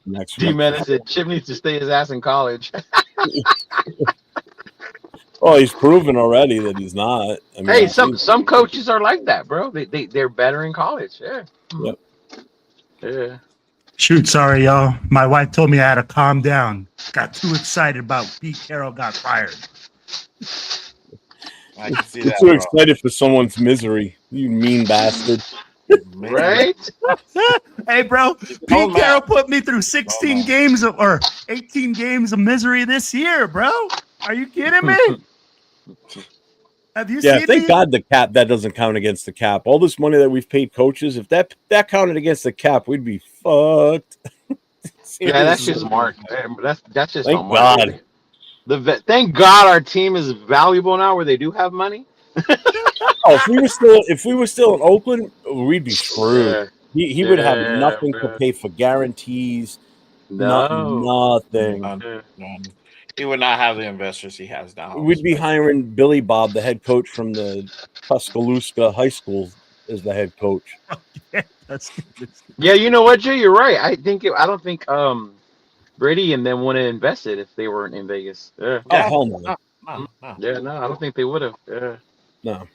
next D week. Menace said Chip needs to stay his ass in college. Well, he's proven already that he's not. I mean, Hey, some coaches are like that, bro. They're better in college. Yeah. Yep. Yeah. Shoot, sorry, y'all. My wife told me I had to calm down. Got too excited about Pete Carroll got fired. I can see You're that. too Bro. excited for someone's misery. You mean bastard. Right? Hey, bro, Oh, Pete Carroll man. put me through 16 man. games or 18 games of misery this year, bro. Are you kidding me? Have you Yeah, seen thank me? God the cap, that doesn't count against the cap. All this money that we've paid coaches, if that counted against the cap, we'd be fucked. Yeah, that's Seriously. just Mark. That's just Thank on Mark. God. Thank God our team is valuable now where they do have money. Oh, if we were still in Oakland, we'd be screwed. Yeah. He would have Yeah, nothing to bro. pay for guarantees. No. Nothing. Yeah. None. He would not have the investors he has now. We'd be hiring Billy Bob, the head coach from the Tuscaloosa High School, as the head coach. That's good. Yeah, you know what, Jay? You're right. I don't think Brady and them would have invested if they weren't in Vegas. Yeah. Oh, hell no. No. Yeah, no, I don't think they would have. Yeah. No.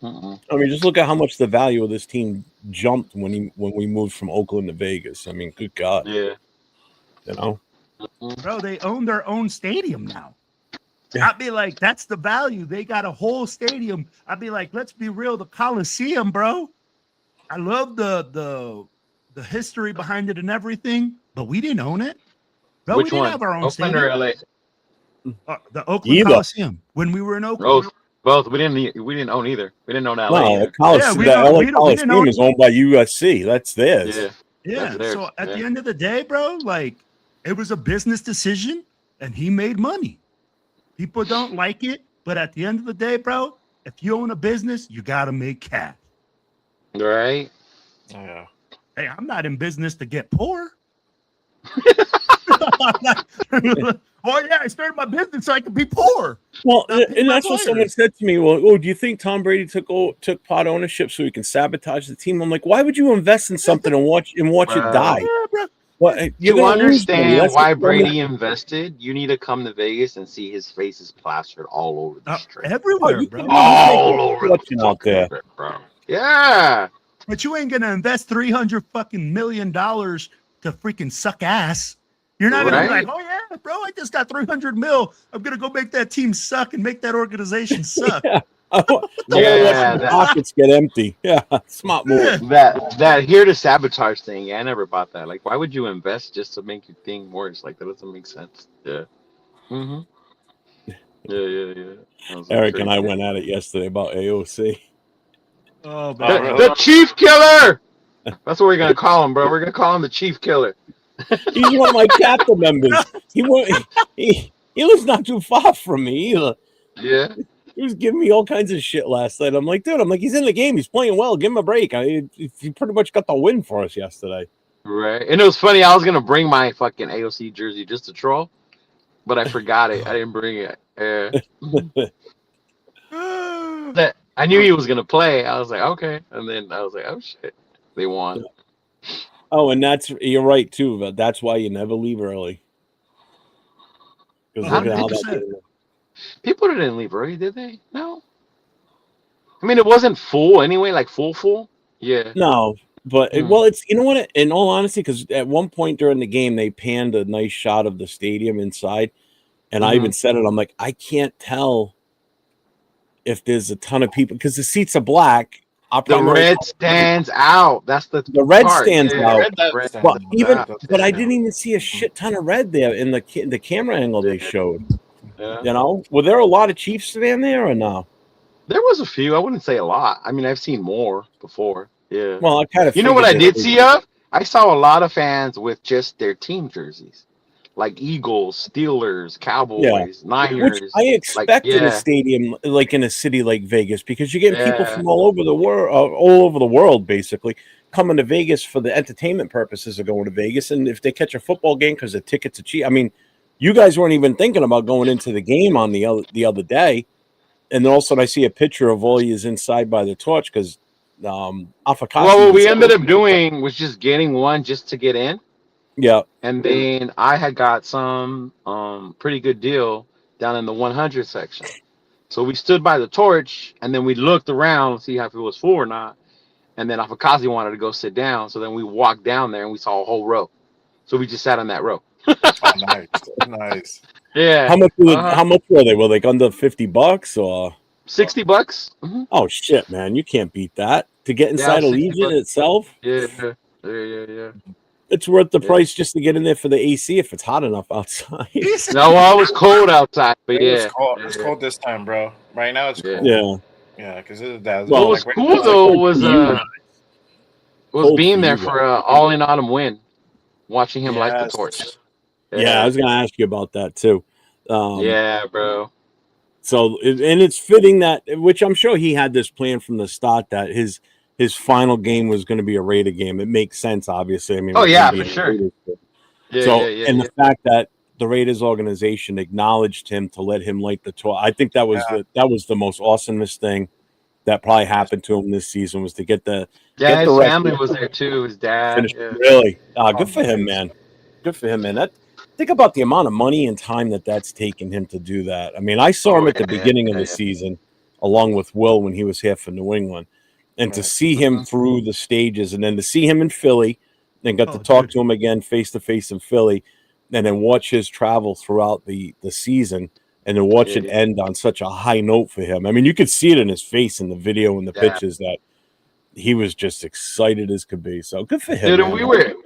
Mm-mm. I mean, just look at how much the value of this team jumped when we moved from Oakland to Vegas. I mean, good God. Yeah. You know? Bro, they own their own stadium now. Yeah. I'd be like, that's the value. They got a whole stadium. I'd be like, let's be real, the Coliseum, bro. I love the history behind it and everything, but we didn't own it. Bro, Which we didn't one? have our own Oakland stadium. or LA? The Oakland Either. Coliseum when we were in Oakland. Both. We didn't own either. We didn't own LA. No, either. the Coliseum, the LA Coliseum own- is owned by USC. That's theirs. Yeah. Yeah. That's theirs. So at Yeah. the end of the day, bro, like it was a business decision and he made money. People don't like it, but at the end of the day, bro, if you own a business, you got to make cash. Right. Oh, yeah. Hey, I'm not in business to get poor. Oh, yeah, I started my business so I could be poor. Well, Not pay and my that's what players. someone said to me. Well, oh, do you think Tom Brady took part ownership so he can sabotage the team? I'm like, why would you invest in something and watch it die? Yeah, bro. Well, you're To gonna lose money. understand That's why the problem. Brady invested, you need to come to Vegas and see his face is plastered all over the strip. Everywhere, you bro. can- All over the Watching out fucking there. strip, bro. Yeah. But you ain't gonna invest $300 fucking million to freaking suck ass. You're not gonna be Right. like, oh yeah, bro, I just got 300 mil. I'm gonna go make that team suck and make that organization suck. Yeah. I want to Yeah, watch the that- pockets get empty. Yeah, smart move. That here to sabotage thing. Yeah, I never bought that. Like, why would you invest just to make your thing worse? Like, that doesn't make sense. Yeah. Mm-hmm. Yeah. That was Eric and I crazy. went at it yesterday about AOC. Oh, Oh, man. really? The Chief Killer. That's what we're gonna call him, bro. We're gonna call him the Chief Killer. He's one of my chapter members. He lives not too far from me either. Yeah. He was giving me all kinds of shit last night. I'm like, dude, he's in the game. He's playing well. Give him a break. He pretty much got the win for us yesterday. Right. And it was funny. I was gonna bring my fucking AOC jersey just to troll, but I forgot it. I didn't bring it. That I knew he was gonna play. I was like, okay. And then I was like, oh shit, they won. Oh, and you're right too. But that's why you never leave early. Because look at how that 100%. did. People didn't leave early, did they? No. I mean, it wasn't full anyway. Like full. Yeah. No, but Hmm. well, it's, you know what? In all honesty, because at one point during the game they panned a nice shot of the stadium inside, and I even said it. I'm like, I can't tell if there's a ton of people because the seats are black. The red stands out. That's the red part. stands Yeah, out. red But stands even out. but I didn't even see a shit ton of red there in the camera angle they showed. Yeah. You know, were there a lot of Chiefs fan there or no? There was a few. I wouldn't say a lot. I mean, I've seen more before. Yeah. Well, I kind of. You know what I did see of? I saw a lot of fans with just their team jerseys, like Eagles, Steelers, Cowboys, Niners. Which I expect in a stadium, like in a city like Vegas, because you're getting people from all over the world, basically coming to Vegas for the entertainment purposes of going to Vegas. And if they catch a football game because the tickets are cheap, I mean, you guys weren't even thinking about going into the game on the other day, and then all of a sudden I see a picture of all yous inside by the torch because Well, what we ended up doing was just getting one just to get in. Yeah. And then I had got some pretty good deal down in the 100 section. So we stood by the torch, and then we looked around to see if it was full or not. And then Afakazi wanted to go sit down, so then we walked down there and we saw a whole row. So we just sat on that row. Oh, nice. Yeah. How much were they? Were they under $50 or $60? Mm-hmm. Oh shit, man! You can't beat that. To get inside Yeah, Allegiant $60. itself, Yeah. it's worth the Yeah. price just to get in there for the AC if it's hot enough outside. No, well, it was cold outside, but yeah. It's cold. It's cold this time, bro. Right now it's cold. Yeah. Yeah, because it's that. What was cool though was being there for all in autumn win, watching him light the torch. Yeah, I was gonna ask you about that too. Yeah, bro. So, and it's fitting that, which I'm sure he had this plan from the start, that his final game was going to be a Raider game. It makes sense, obviously. I mean, oh yeah, for sure. And the fact that the Raiders organization acknowledged him to let him light the torch, I think that was the most awesomest thing that probably happened to him this season, was to get the his family was there too. His dad, really good for him, man. Good for him, man. Think about the amount of money and time that's taken him to do that. I mean, I saw him at the beginning of the season, along with Will when he was here for New England, and to see him through the stages, and then to see him in Philly, and got to talk to him again face to face in Philly, and then watch his travel throughout the season, and then watch it end on such a high note for him. I mean, you could see it in his face in the video and the pictures that he was just excited as could be. So good for him. Dude,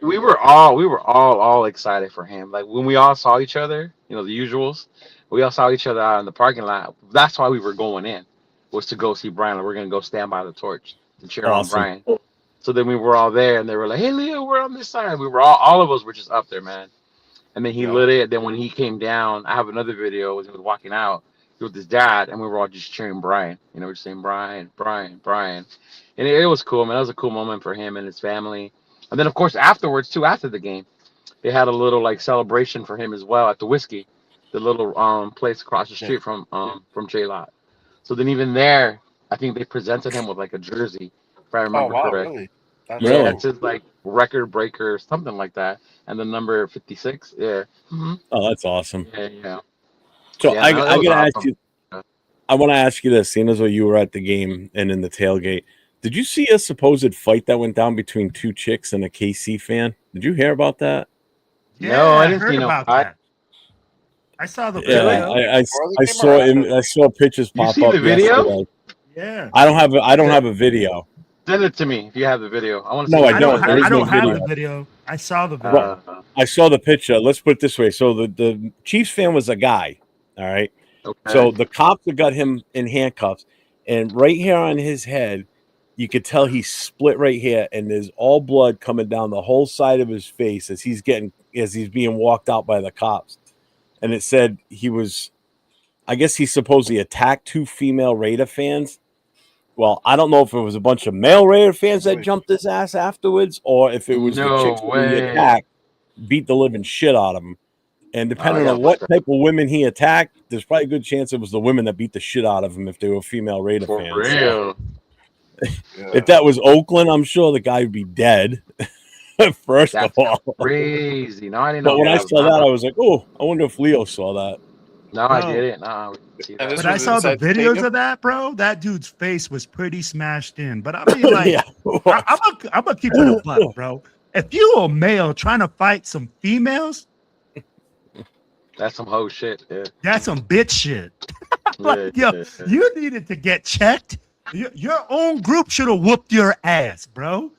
we were all excited for him. Like when we all saw each other, the usuals, we all saw each other out in the parking lot. That's why we were going in, was to go see Brian. Like, we're gonna go stand by the torch to cheer on Brian. So then we were all there, and they were like, "Hey, Leo, we're on this side." We were all of us were just up there, man. And then he lit it. Then when he came down, I have another video when he was walking out with his dad, and we were all just cheering Brian. We're just saying Brian. And it was cool, man. That was a cool moment for him and his family. And then, of course, afterwards, too, after the game, they had a little celebration for him as well at the Whiskey, the little place across the street from J-Lot. So then even there, I think they presented him with a jersey, if I remember correct. Really? That's his record breaker, something like that, and the number 56. Yeah. Mm-hmm. Oh, that's awesome. Yeah. So I gotta ask you. I want to ask you this, seeing as though you were at the game and in the tailgate. Did you see a supposed fight that went down between two chicks and a KC fan? Did you hear about that? Yeah, no, I didn't see about that. I saw the video. Yeah, I saw pictures pop up. The video? Yeah. I don't have a video. Send it to me if you have the video. I want to. No, I don't. I don't have the video. I saw the video. I saw the picture. Let's put it this way. So the Chiefs fan was a guy. All right. Okay. So the cops have got him in handcuffs, and right here on his head, you could tell he's split right here, and there's all blood coming down the whole side of his face as he's being walked out by the cops. And it said I guess he supposedly attacked two female Raider fans. Well, I don't know if it was a bunch of male Raider fans that jumped his ass afterwards, or if it was the chicks that he attacked, beat the living shit out of him. And depending on what type of women he attacked, there's probably a good chance it was the women that beat the shit out of him if they were female Raider fans. For real. If that was Oakland, I'm sure the guy would be dead. First of all, crazy. No, I didn't know. But when I saw that, I was like, "Oh, I wonder if Leo saw that." No, I didn't. No, but I saw the videos of that, bro. That dude's face was pretty smashed in. But I mean, I'm gonna keep it a buck, bro. If you a male trying to fight some females, that's some hoe shit. Yeah. That's some bitch shit. You needed to get checked. Your own group should have whooped your ass, bro.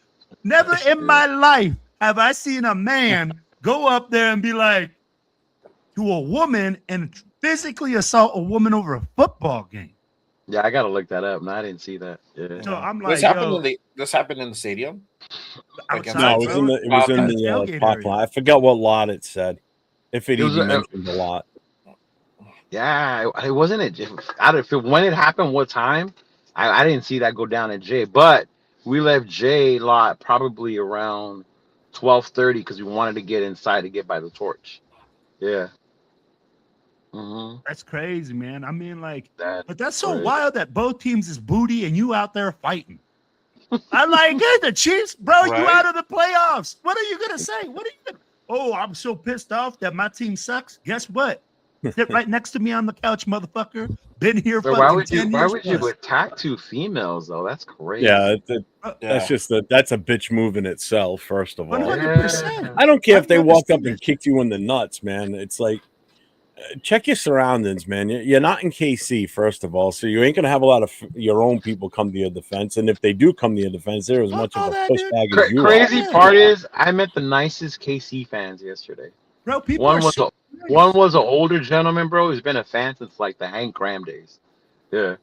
Never in my life have I seen a man go up there and be like to a woman and physically assault a woman over a football game. Yeah, I gotta look that up. No, I didn't see that. Yeah. So I'm like, this happened in the stadium? No, it was in the parking lot. I forgot what lot it said. If it even mentioned a lot. Yeah, it wasn't when it happened, what time? I didn't see that go down at J, but we left J lot probably around 12:30 because we wanted to get inside to get by the torch. Yeah. Mm-hmm. That's crazy, man. I mean, but that's so wild that both teams is booty and you out there fighting. I'm like, hey, the Chiefs, bro, you out of the playoffs. What are you gonna say? oh, I'm so pissed off that my team sucks. Guess what? Sit right next to me on the couch, motherfucker. Been here But fucking 10 why years would you plus. attack two females though? That's crazy. Yeah, Yeah. that's a bitch move in itself. First of all, 100%. I don't care if I've they never walked seen up and that kicked you in the nuts, man. It's like check your surroundings, man. You're not in KC, first of all, so you ain't gonna have a lot of your own people come to your defense. And if they do come to your defense, they're as Fuck much of all a that, push dude. bag as you are. Crazy Yeah. part is I met the nicest KC fans yesterday. Bro, people One are was so a one was an older gentleman, bro. He's been a fan since like the Hank Graham days. Yeah,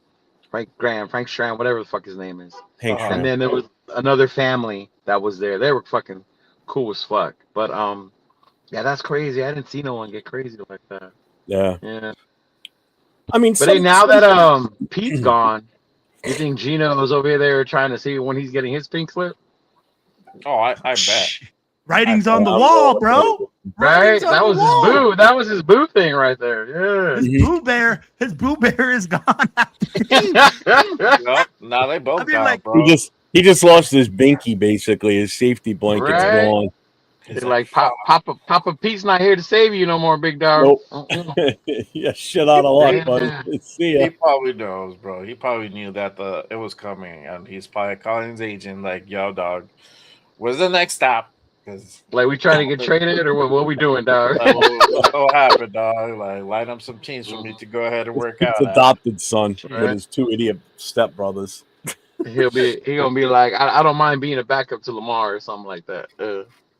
Frank Strand, whatever the fuck his name is. Hank Uh-huh. And Stram. then there was another family that was there. They were fucking cool as fuck. But yeah, that's crazy. I didn't see no one get crazy like that. Yeah, Yeah. I mean, But hey, now that Pete's gone, you think Gino's over there trying to see when he's getting his pink slip? Oh, I bet. writings on the wall, bro. Right? Writings on That the was his wall. boo. That was his boo thing right there. Yeah. His Boo Bear is gone. Yep. Now they both I mean, gone, like- bro. he just lost his binky, basically. His safety blanket's Right. gone. He's They're like, Papa Pete's not here to save you no more, big dog. Nope. Yeah, shit out of luck, buddy. See ya. He probably knows, bro. He probably knew that it was coming, and he's probably calling his agent like, "Yo, dog, where's the next stop?" Because Like, we trying to get traded, or what we doing, dog? like, what happened, dog? Like, line up some teams for me to go ahead and work out. His adopted son Right. with his two idiot stepbrothers. He gonna be like, I don't mind being a backup to Lamar or something like that.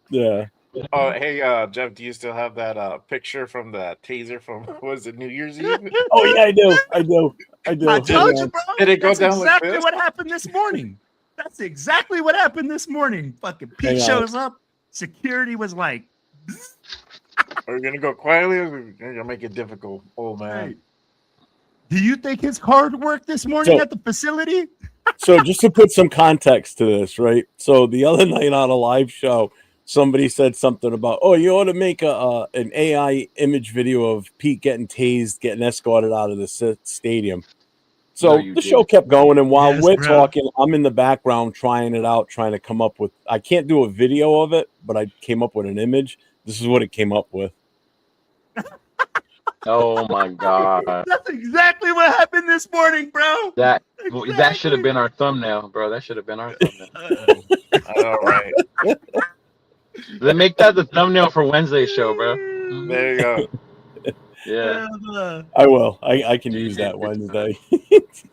Yeah. Oh, hey, Jeff, do you still have that picture from that taser from was it New Year's Eve? Oh yeah, I do. I told you, bro. Did it go That's down like exactly this? what happened this morning. That's exactly what happened this morning. Fucking Pete Hang on. shows up. Security was like, Are we gonna go quietly? Or are we gonna make it difficult, old man? hey, do you think his card worked this morning So- at the facility? So just to put some context to this, right? So the other night on a live show, somebody said something about, oh, you ought to make an AI image video of Pete getting tased, getting escorted out of the stadium. So No, you the show didn't. kept going, and while Yes, we're bro. talking, I'm in the background trying it out, trying to come up with. I can't do a video of it, but I came up with an image. This is what it came up with. Oh my god, That's exactly what happened this morning, bro. that Exactly. should have been our thumbnail, bro. That should have been our thumbnail. I know, right? Then make that the thumbnail for Wednesday's show, bro. There you go. Yeah, I will. I can use that Wednesday.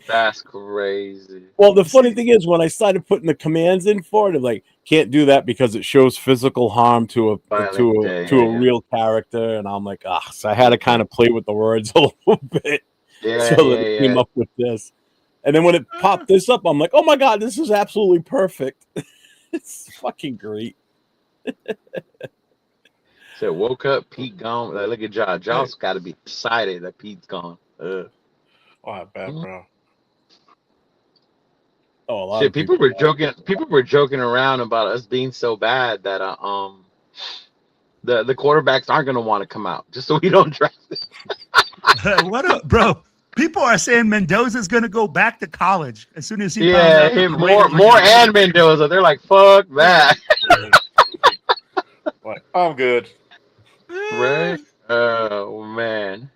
that's crazy. Well, the funny thing is, when I started putting the commands in for it, I'm like, can't do that because it shows physical harm to a real character, and I'm like, so I had to kind of play with the words a little bit, Yeah, so that it came up with this. And then when it popped this up, I'm like, oh my god, this is absolutely perfect. It's fucking great. So woke up, Pete gone. Like, look at Josh. Josh got to be excited that Pete's gone. Oh, I bet, bro. Oh, a lot Shit, of people were joking. People were joking around about us being so bad that the quarterbacks aren't gonna want to come out just so we don't draft it. What up, bro? People are saying Mendoza's gonna go back to college as soon as he Yeah, finds out him the Raiders more are gonna- and Mendoza. They're like, fuck that. Like, I'm good. Right? Oh man.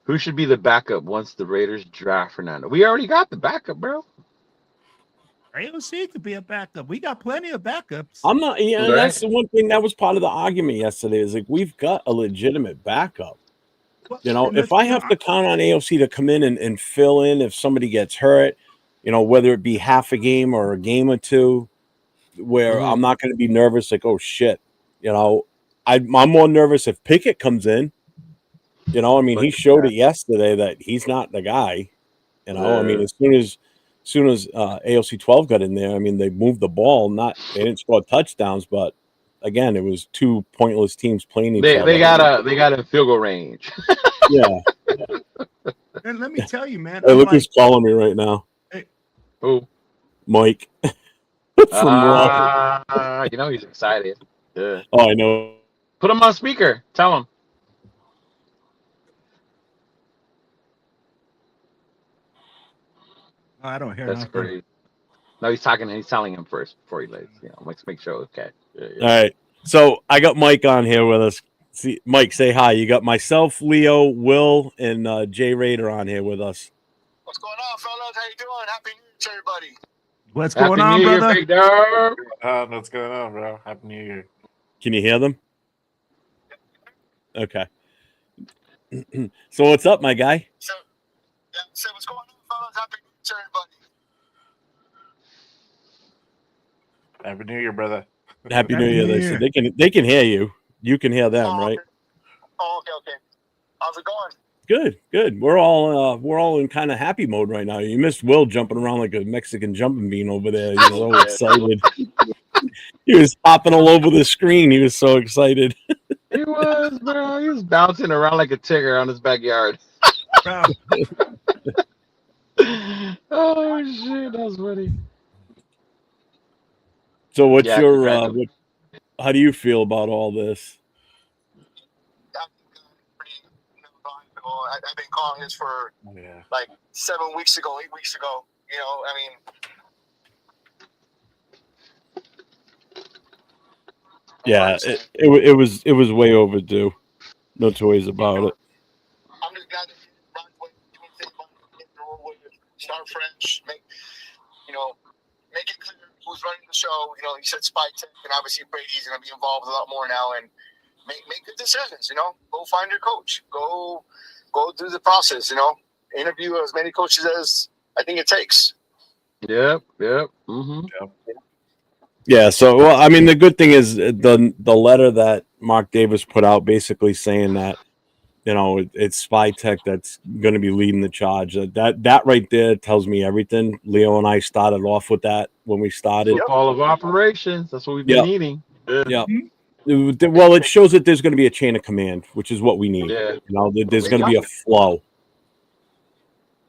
Who should be the backup once the Raiders draft Fernando? We already got the backup, bro. AOC could be a backup. We got plenty of backups. I'm not. Yeah, Right. that's the one thing that was part of the argument yesterday. Is like we've got a legitimate backup. You know, And if I have to count on AOC to come in and fill in if somebody gets hurt, you know, whether it be half a game or a game or two, where I'm not going to be nervous, like, oh shit, you know, I'm more nervous if Pickett comes in. You know, I mean, he showed it yesterday that he's not the guy. You know, I mean, as soon as AOC 12 got in there, I mean, they moved the ball. They didn't score touchdowns, but again, it was two pointless teams playing each other. They got a field goal range. Yeah. And let me tell you, man. Hey, I'm look like, who's calling me right now. Who? Mike. From Raw. You know he's excited. Yeah. Oh, I know. Put him on speaker. Tell him. I don't hear That's nothing. crazy. No, he's talking. He's telling him first before he lays. You know, let's make sure. Okay. Yeah. All right. So I got Mike on here with us. See, Mike, say hi. You got myself, Leo, Will, and Jay Raider on here with us. What's going on, fellas? How you doing? Happy New Year to everybody. What's Happy going on, New Year, brother? big dog. What's going on, bro? Happy New Year. Can you hear them? Okay. So what's up, my guy? So what's going on, fellas? Happy New Year to everybody. Happy New Year, brother. Happy New Happy Year. New They Year. said they can hear you. You can hear them, right? Okay. How's it going? Good. We're all in kind of happy mode right now. You missed Will jumping around like a Mexican jumping bean over there. He was so excited. He was hopping all over the screen. He was so excited. He was, bro. He was bouncing around like a tigger on his backyard. Bro, Oh shit, that was funny. So what's Yeah, your congratulations. how do you feel about all this? I've been calling this for like 7 weeks ago, 8 weeks ago. You know, I mean, Yeah, it was way overdue. No two ways about it. I'm just glad that Ron went doing things start fresh, make it clear who's running the show. You know, he said Spy Tech, and obviously Brady's going to be involved a lot more now, and make good decisions. You know, go find your coach. Go through the process. You know, interview as many coaches as I think it takes. Yep. Mm-hmm. Yeah, so well, I mean, the good thing is the letter that Mark Davis put out, basically saying that it's Spy Tech that's going to be leading the charge. That right there tells me everything. Leo and I started off with that when we started. Football of operations. That's what we've been needing. Yeah. Well, it shows that there's going to be a chain of command, which is what we need. Yeah. There's going to be a flow.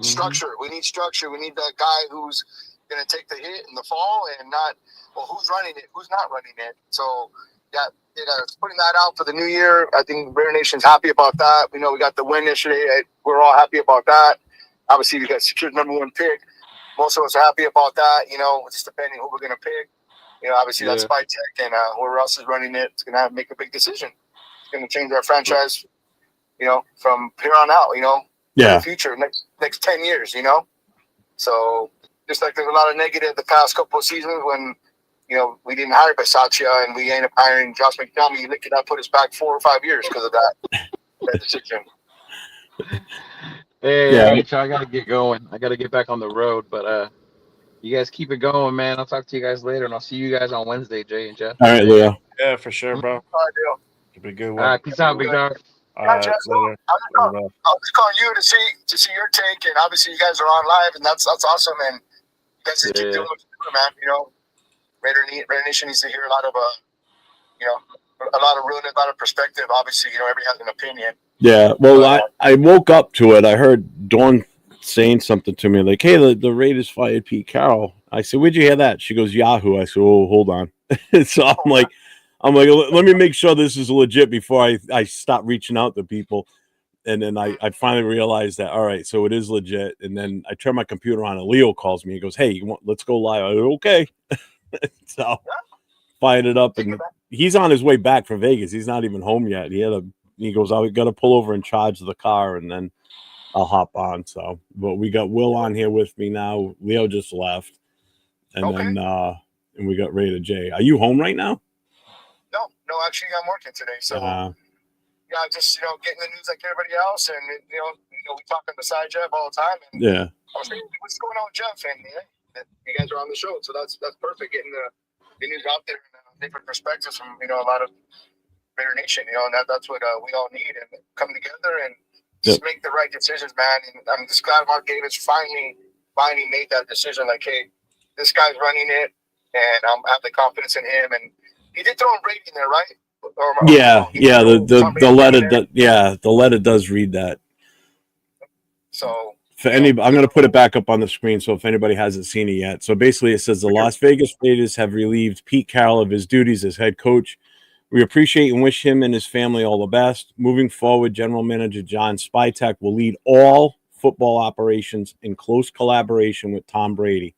Structure. We need structure. We need that guy who's going to take the hit in the fall and not, well, who's running it, who's not running it. So, yeah, putting that out for the new year. I think Raider Nation's happy about that. We know we got the win yesterday. We're all happy about that. Obviously, we got secured #1 pick. Most of us are happy about that. You know, just depending who we're going to pick. You know, obviously that's Spy Tech, and whoever else is running it is going to have to make a big decision. It's going to change our franchise, you know, from here on out, you know, in the future, next 10 years, you know. So just like there's a lot of negative the past couple of seasons when, you know, we didn't hire Bisaccia and we ended up hiring Josh McDonough. Look at that, put us back 4 or 5 years because of that decision. Hey, I got to get going. I got to get back on the road, but you guys keep it going, man. I'll talk to you guys later, and I'll see you guys on Wednesday, Jay and Jeff. All right, Leo. Yeah, for sure, bro. All right, deal. It'll be a good one. All right, peace out, big dog. All right, later. I was calling you to see your take, and obviously you guys are on live, and that's awesome. And you guys just keep doing what you're doing, man. You know, Raider Nation needs to hear a lot of realness, a lot of perspective. Obviously, you know, everybody has an opinion. Yeah, well, I woke up to it. I heard Dawn saying something to me like, "Hey, the Raiders fired Pete Carroll." I said, "Where'd you hear that?" She goes, "Yahoo." I said, "Oh, hold on." So I'm like, let me make sure this is legit before I stop reaching out to people. And then I finally realized that, all right, so it is legit. And then I turn my computer on and Leo calls me. He goes, "Hey, let's go live." I go, "Okay." So fired it up, and he's on his way back from Vegas. He's not even home yet. He goes, "I got to pull over and charge the car, and then I'll hop on." So, but we got Will on here with me now. Leo just left, and then and we got Raider J. Are you home right now? No, actually, I'm working today. So, just getting the news like everybody else, and we talk on the side, Jeff, all the time. And I was thinking, what's going on with Jeff? And you guys are on the show, so that's perfect. Getting the news out there and different perspectives from a lot of Raider Nation. And that's what we all need, and come together and just make the right decisions, man. And I'm just glad Mark Davis finally made that decision. Like, hey, this guy's running it, and I have the confidence in him. And he did throw in Brady in there, right? The letter does read that. So for anybody, I'm going to put it back up on the screen. So if anybody hasn't seen it yet, so basically it says the Las Vegas Raiders have relieved Pete Carroll of his duties as head coach. We appreciate and wish him and his family all the best. Moving forward, General Manager John Spy Tech will lead all football operations in close collaboration with Tom Brady,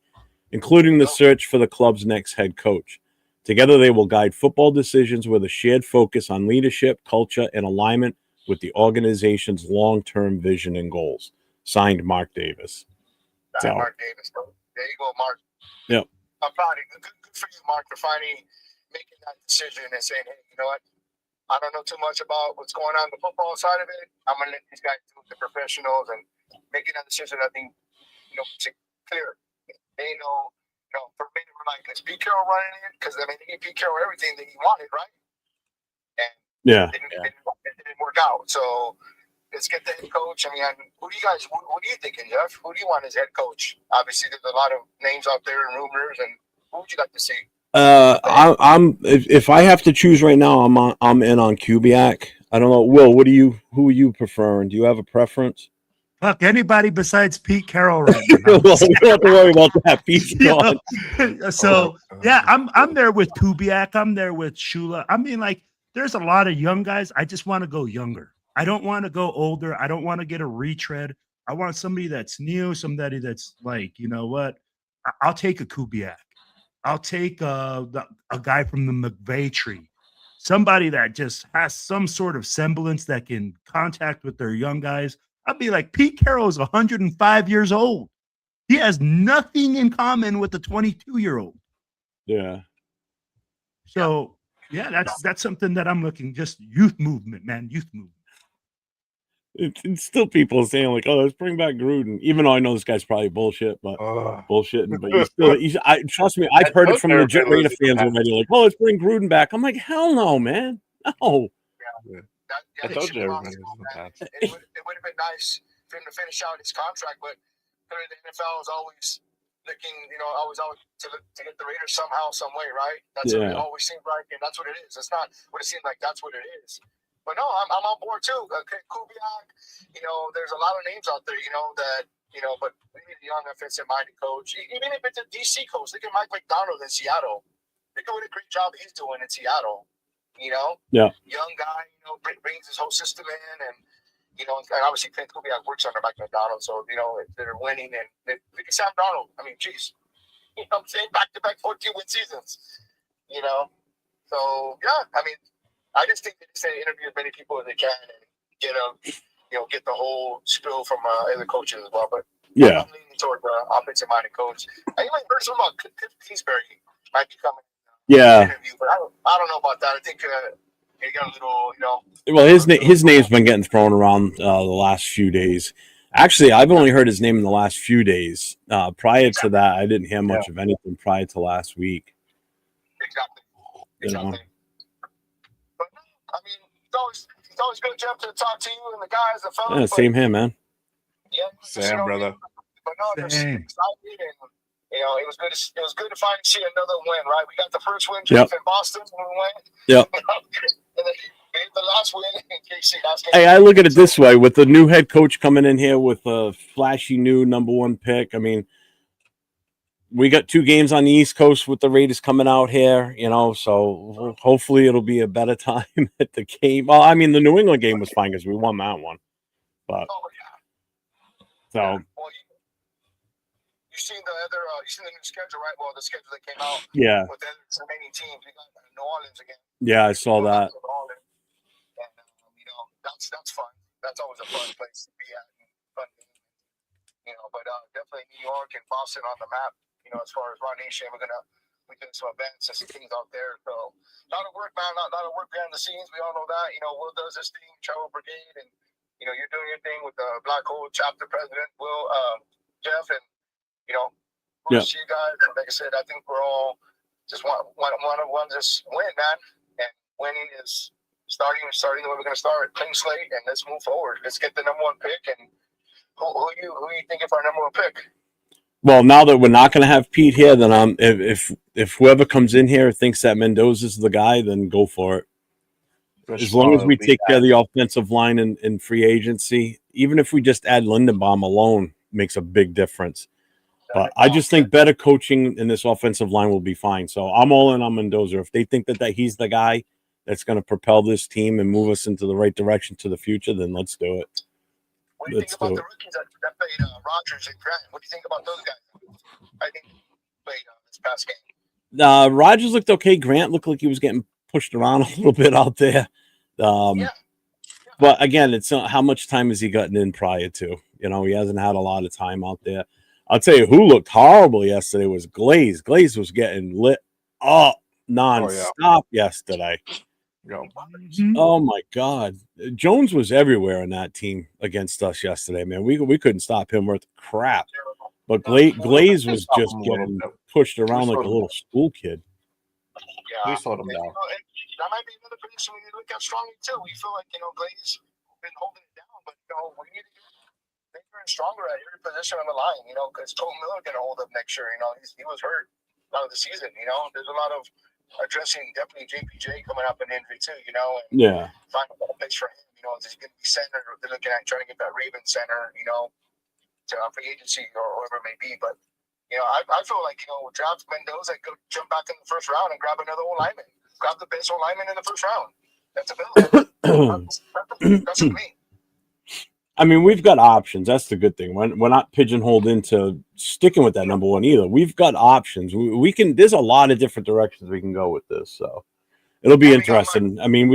including the search for the club's next head coach. Together, they will guide football decisions with a shared focus on leadership, culture, and alignment with the organization's long-term vision and goals. Signed, Mark Davis. So, Mark Davis, bro. There you go, Mark. Yep. I'm proud of you. Good for you, Mark, for finally making that decision and saying, hey, you know what? I don't know too much about what's going on the football side of it. I'm going to let these guys do it, the professionals, and making that decision, I think, it's clear. They know, for me, we're like, is Pete Carroll running it? Because, they gave Pete Carroll everything that he wanted, right? And it didn't work out. So let's get the head coach. I mean, who do you thinking, Jeff? Who do you want as head coach? Obviously, there's a lot of names out there and rumors, and who would you like to see? If I have to choose right now, I'm in on Kubiak. I don't know, Will. Who are you preferring? Do you have a preference? Fuck anybody besides Pete Carroll right now. Well, we don't have to worry about that. Pete's gone. So yeah, I'm there with Kubiak. I'm there with Shula. I mean, like, there's a lot of young guys. I just want to go younger. I don't want to go older. I don't want to get a retread. I want somebody that's new, somebody that's like, you know what? I'll take a Kubiak. I'll take a guy from the McVay tree, somebody that just has some sort of semblance that can contact with their young guys. I'd be like, Pete Carroll is 105 years old. He has nothing in common with the 22-year-old. Yeah. So, yeah, that's something that I'm looking, just youth movement, man, youth movement. It's still people saying like, "Oh, let's bring back Gruden," even though I know this guy's probably bullshit, but bullshitting. But trust me, I've heard it from legit Raider fans already. Like, "Oh, let's bring Gruden back." I'm like, "Hell no, man, no." Yeah. I told you. It would have been nice for him to finish out his contract, but the NFL is always looking, always to get the Raiders somehow, some way, right? That's what it always seemed like, and that's what it is. It's not what it seemed like. That's what it is. But no, I'm on board too. Okay, Kubiak, there's a lot of names out there, but we need a young offensive-minded coach. Even if it's a DC coach, look at Mike McDonald in Seattle. They're doing a great job he's doing in Seattle. Yeah. Young guy, brings his whole system in, and and obviously Clint Kubiak works under Mike McDonald, so if they're winning, and look at Sam Darnold. I mean, geez, I'm saying back-to-back 14-win seasons. So yeah, I mean, I just think they just say interview as many people as they can and get the whole spill from other coaches as well. But I'm leaning toward the offensive-minded coach. You might heard something about Cliff Kingsbury might be coming. Interview, but I don't know about that. I think he got a little, Well, his name's been getting thrown around the last few days. Actually, I've only heard his name in the last few days. Prior to that, I didn't hear much of anything prior to last week. Exactly. But I mean, it's always good, Jeff, to talk to you and the guys, the fellas. Yeah, same here, man. Yeah, same, brother. But no, just excited, and it was good to finally see another win. Right, we got the first win, Jeff, in Boston when we went. Yep. And then the last win in KC. Hey, I look at it this way: with the new head coach coming in here with a flashy new #1 pick, I mean, we got 2 games on the East Coast with the Raiders coming out here, so hopefully it'll be a better time at the game. Well, I mean, the New England game was fine because we won that one. But so well, you seen the new schedule, right? Well, the schedule that came out. Yeah. With the remaining teams, we got New Orleans again. Yeah, I saw that. And that's fun. That's always a fun place to be at. Fun, but definitely New York and Boston on the map. As far as Ron Nation, we're doing some events and some things out there. So a lot of work, man. A lot of work behind the scenes. We all know that. Will does this thing, Travel Brigade, and you're doing your thing with the Black Hole Chapter President, Will, Jeff, and we'll see you guys. And like I said, I think we're all just want to just win, man. And winning is starting the way we're going to start. Clean slate, and let's move forward. Let's get the #1 pick. And who you thinking for our #1 pick? Well, now that we're not going to have Pete here, then if whoever comes in here thinks that Mendoza's the guy, then go for it. As long as we take care of the offensive line in free agency, even if we just add Lindenbaum alone, makes a big difference. But I just think better coaching in this offensive line will be fine. So I'm all in on Mendoza. If they think that he's the guy that's going to propel this team and move us into the right direction to the future, then let's do it. What do you think about the rookies that played Rodgers and Grant? What do you think about those guys? I think they played this past game. Rogers looked okay. Grant looked like he was getting pushed around a little bit out there. But again, it's how much time has he gotten in prior to? You know, he hasn't had a lot of time out there. I'll tell you who looked horrible yesterday was Glaze. Glaze was getting lit up nonstop yesterday. Oh my God, Jones was everywhere in that team against us yesterday, man. We couldn't stop him worth crap. But Glaze was just getting pushed around like a little school kid. We slowed him down. That might be another position we need to look at strongly too. We feel like Glaze been holding it down, but we need to get bigger and stronger at every position on the line. Because Colton Miller gonna hold up next year. He was hurt a lot of the season. There's a lot of addressing definitely JPJ coming up in injury too. And find a place for him. Is he gonna be center? They're looking at trying to get that Raven center. To free agency or whatever it may be, but. I feel like, draft Mendoza, go jump back in the first round and grab another old lineman. Grab the best old lineman in the first round. That's available. That's me. I mean, we've got options. That's the good thing. We're not pigeonholed into sticking with that number one either. We've got options. We can. There's a lot of different directions we can go with this. So it'll be interesting. I mean,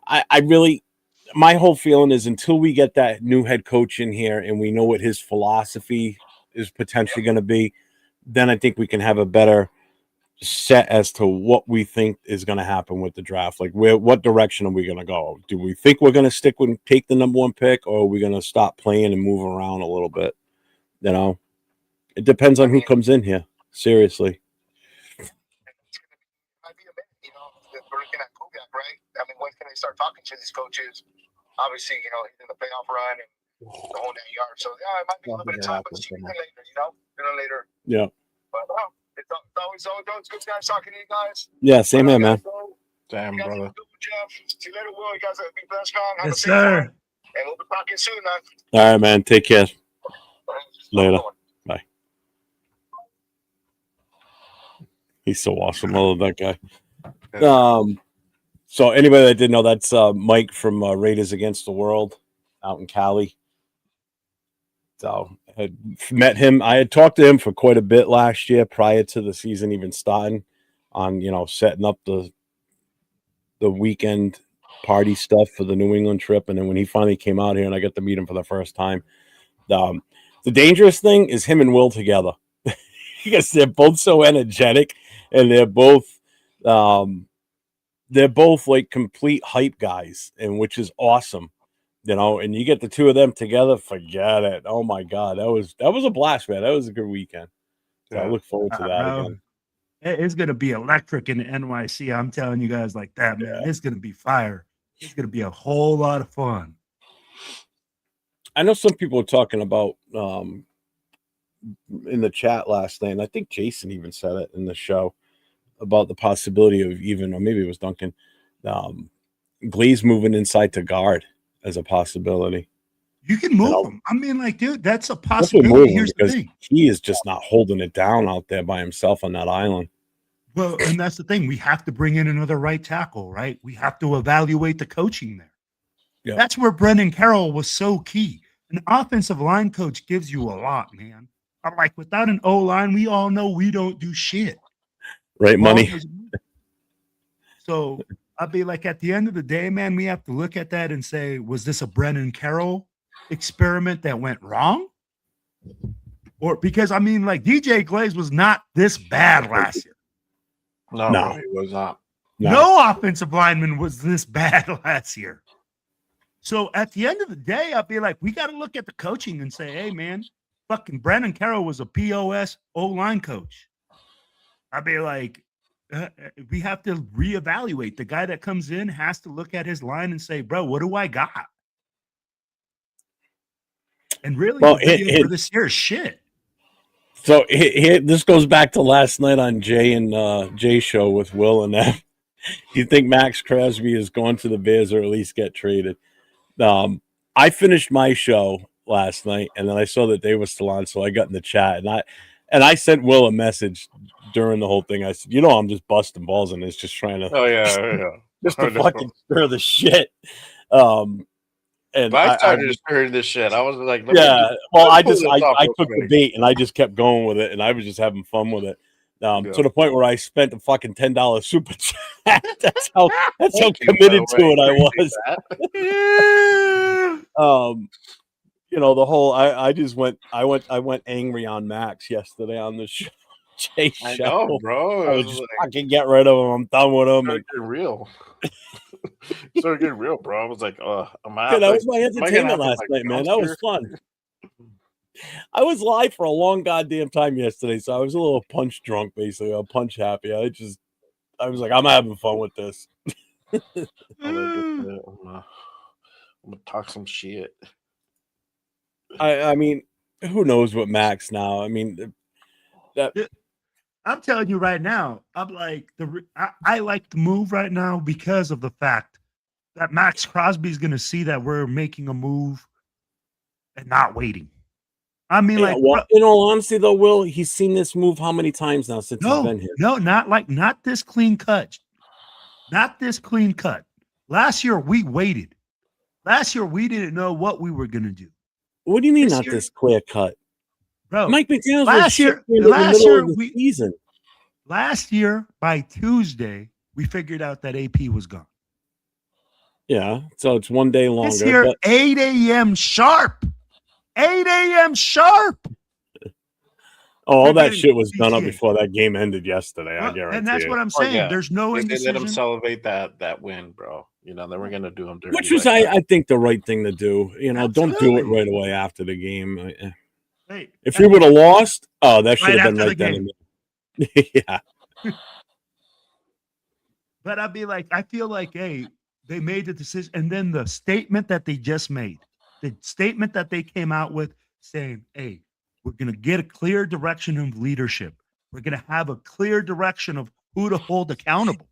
I really, my whole feeling is until we get that new head coach in here and we know what his philosophy is potentially going to be, then I think we can have a better set as to what we think is going to happen with the draft. Like, what direction are we going to go? Do we think we're going to stick with take the number one pick, or are we going to stop playing and move around a little bit? It depends on who comes in here. Seriously. We're looking at Kubiak, right? I mean, when can they start talking to these coaches? Obviously, he's in the playoff run and the whole 9 yards. So it might be a little bit of time, but sooner than later, Yeah. But it's always good guys talking to you guys. Yeah, same here, man. Damn, brother. Jeff. See you later, Will. You guys be blessed, man. Have Yes, a safe sir. time. And we'll be talking soon, man. All right, man. Take care. Later. Bye. He's so awesome. I love that guy. So anybody that didn't know, that's Mike from Raiders Against the World out in Cali. So I had met him. I had talked to him for quite a bit last year prior to the season even starting on, setting up the weekend party stuff for the New England trip. And then when he finally came out here and I got to meet him for the first time, the dangerous thing is him and Will together because they're both so energetic and they're both like complete hype guys, and which is awesome. And you get the two of them together, forget it. Oh my God, that was a blast, man. That was a good weekend. So I look forward to that again. It's gonna be electric in the NYC. I'm telling you guys like that, man. It's gonna be fire. It's gonna be a whole lot of fun. I know some people were talking about in the chat last night, and I think Jason even said it in the show about the possibility of or maybe it was Duncan, Glaze moving inside to guard as a possibility. You can move him. I mean, like, dude, that's a possibility. Here's the thing. He is just not holding it down out there by himself on that island. Well, and that's the thing. We have to bring in another right tackle, right? We have to evaluate the coaching there. Yeah. That's where Brendan Carroll was so key. An offensive line coach gives you a lot, man. I'm like, without an O-line, we all know we don't do shit. Right, money. So I'll be like, at the end of the day, man, we have to look at that and say, was this a Brendan Carroll experiment that went wrong? Or because, I mean, like, DJ Glaze was not this bad last year. No, he was not. No offensive lineman was this bad last year. So at the end of the day, I'll be like, we got to look at the coaching and say, hey, man, fucking Brendan Carroll was a POS O-line coach. I'll be like, we have to reevaluate. The guy that comes in has to look at his line and say, bro, what do I got? And really, for this year is shit. So this goes back to last night on Jay and Jay show with Will and them. You think Max Crosby is going to the Bears or at least get traded? I finished my show last night and then I saw that they were still on, so I got in the chat and I sent Will a message during the whole thing. I said, I'm just busting balls and it's just trying to just to fucking stir the shit. And I started stirring this shit. I was like, I took the bait and I just kept going with it and I was just having fun with it. To the point where I spent a fucking $10 super chat. That's how committed to it I was. You know, the whole I went angry on Max yesterday on the show. I know, bro. I was just fucking get rid of him. I'm done with him. Started getting real. Started getting real, bro. I was like, that was my entertainment last night, man. That was fun. I was live for a long goddamn time yesterday, so I was a little punch drunk, basically. I'm punch happy. I was like, I'm having fun with this. I'm gonna talk some shit. I mean, who knows what Max now? I mean, I'm telling you right now, I'm like I like the move right now because of the fact that Max Crosby is going to see that we're making a move and not waiting. I mean, yeah, well, in all honesty, though, Will, he's seen this move how many times now since he's been here? No, not this clean cut. Not this clean cut. Last year, we waited. Last year, we didn't know what we were going to do. What do you mean this clear cut? Bro, Mike McDaniels last year, by Tuesday, we figured out that AP was gone. Yeah, so it's one day longer. This year, 8 a.m. sharp. 8 a.m. sharp. All that shit was done up before that game ended yesterday. I guarantee. And that's what I'm saying. There's no indecision. They let him celebrate that win, bro. You know, they were going to do him dirty. Which was, I think, the right thing to do. You know, don't do it right away after the game. Hey, if we would have lost, that should have been right then. Yeah. But I'd be like, I feel like, hey, they made the decision. And then the statement that they just made, the statement that they came out with saying, hey, we're going to get a clear direction of leadership. We're going to have a clear direction of who to hold accountable.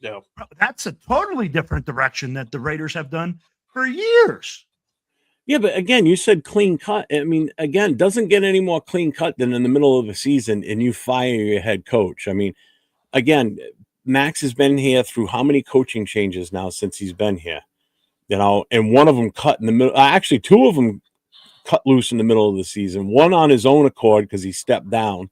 Yeah. That's a totally different direction that the Raiders have done for years. Yeah, but again, you said clean cut. I mean, again, doesn't get any more clean cut than in the middle of the season and you fire your head coach. I mean, again, Max has been here through how many coaching changes now since he's been here? You know, and one of them cut in the middle. Actually, two of them cut loose in the middle of the season. One on his own accord because he stepped down.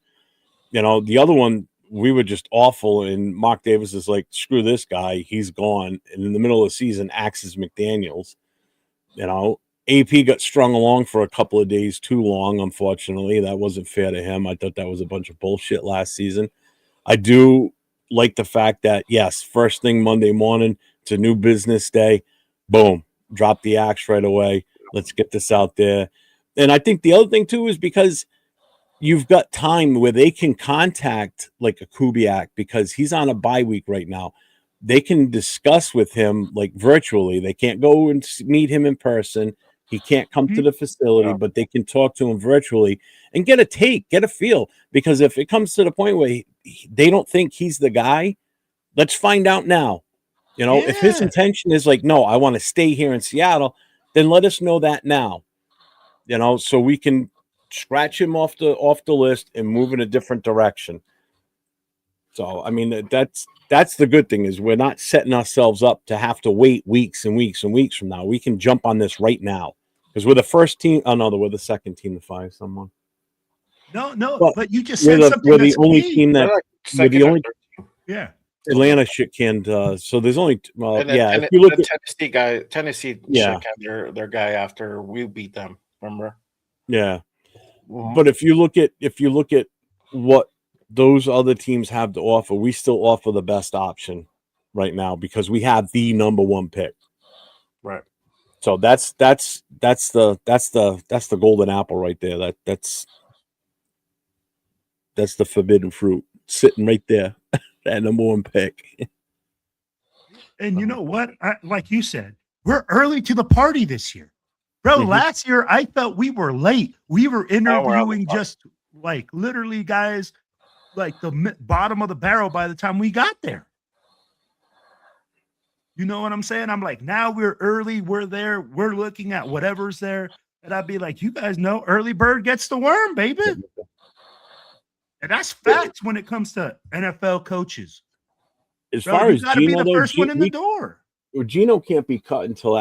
You know, the other one, we were just awful. And Mark Davis is like, screw this guy. He's gone. And in the middle of the season, axes McDaniels. You know, AP got strung along for a couple of days too long, unfortunately. That wasn't fair to him. I thought that was a bunch of bullshit last season. I do like the fact that, yes, first thing Monday morning, it's a new business day. Boom, drop the axe right away. Let's get this out there. And I think the other thing, too, is because you've got time where they can contact like a Kubiak because he's on a bye week right now. They can discuss with him like virtually. They can't go and meet him in person. He can't come to the facility, but they can talk to him virtually and get a feel. Because if it comes to the point where they don't think he's the guy, let's find out now. You know, if his intention is like, no, I want to stay here in Seattle, then let us know that now. You know, so we can scratch him off the list and move in a different direction. So, I mean, that's the good thing is we're not setting ourselves up to have to wait weeks and weeks and weeks from now. We can jump on this right now because we're the first team. Oh, no, we're the second team to fire someone. No, but you just said something. We're the only team that we're the only. Yeah. Atlanta shit can't. So there's only. If you look at Tennessee shit can their guy after we beat them. Remember? Yeah. Mm-hmm. But if you look at what those other teams have to offer, we still offer the best option right now because we have the number one pick. Right. So that's the golden apple right there. That's the forbidden fruit sitting right there. That number one pick. And you know what? Like you said, we're early to the party this year. Bro, last year I felt we were late. We were interviewing just like literally guys like the bottom of the barrel by the time we got there. You know what I'm saying? I'm like, now we're early. We're there. We're looking at whatever's there. And I'd be like, you guys know early bird gets the worm, baby. And that's facts when it comes to NFL coaches. As far as Gino, be the first one in the door. Gino can't be cut until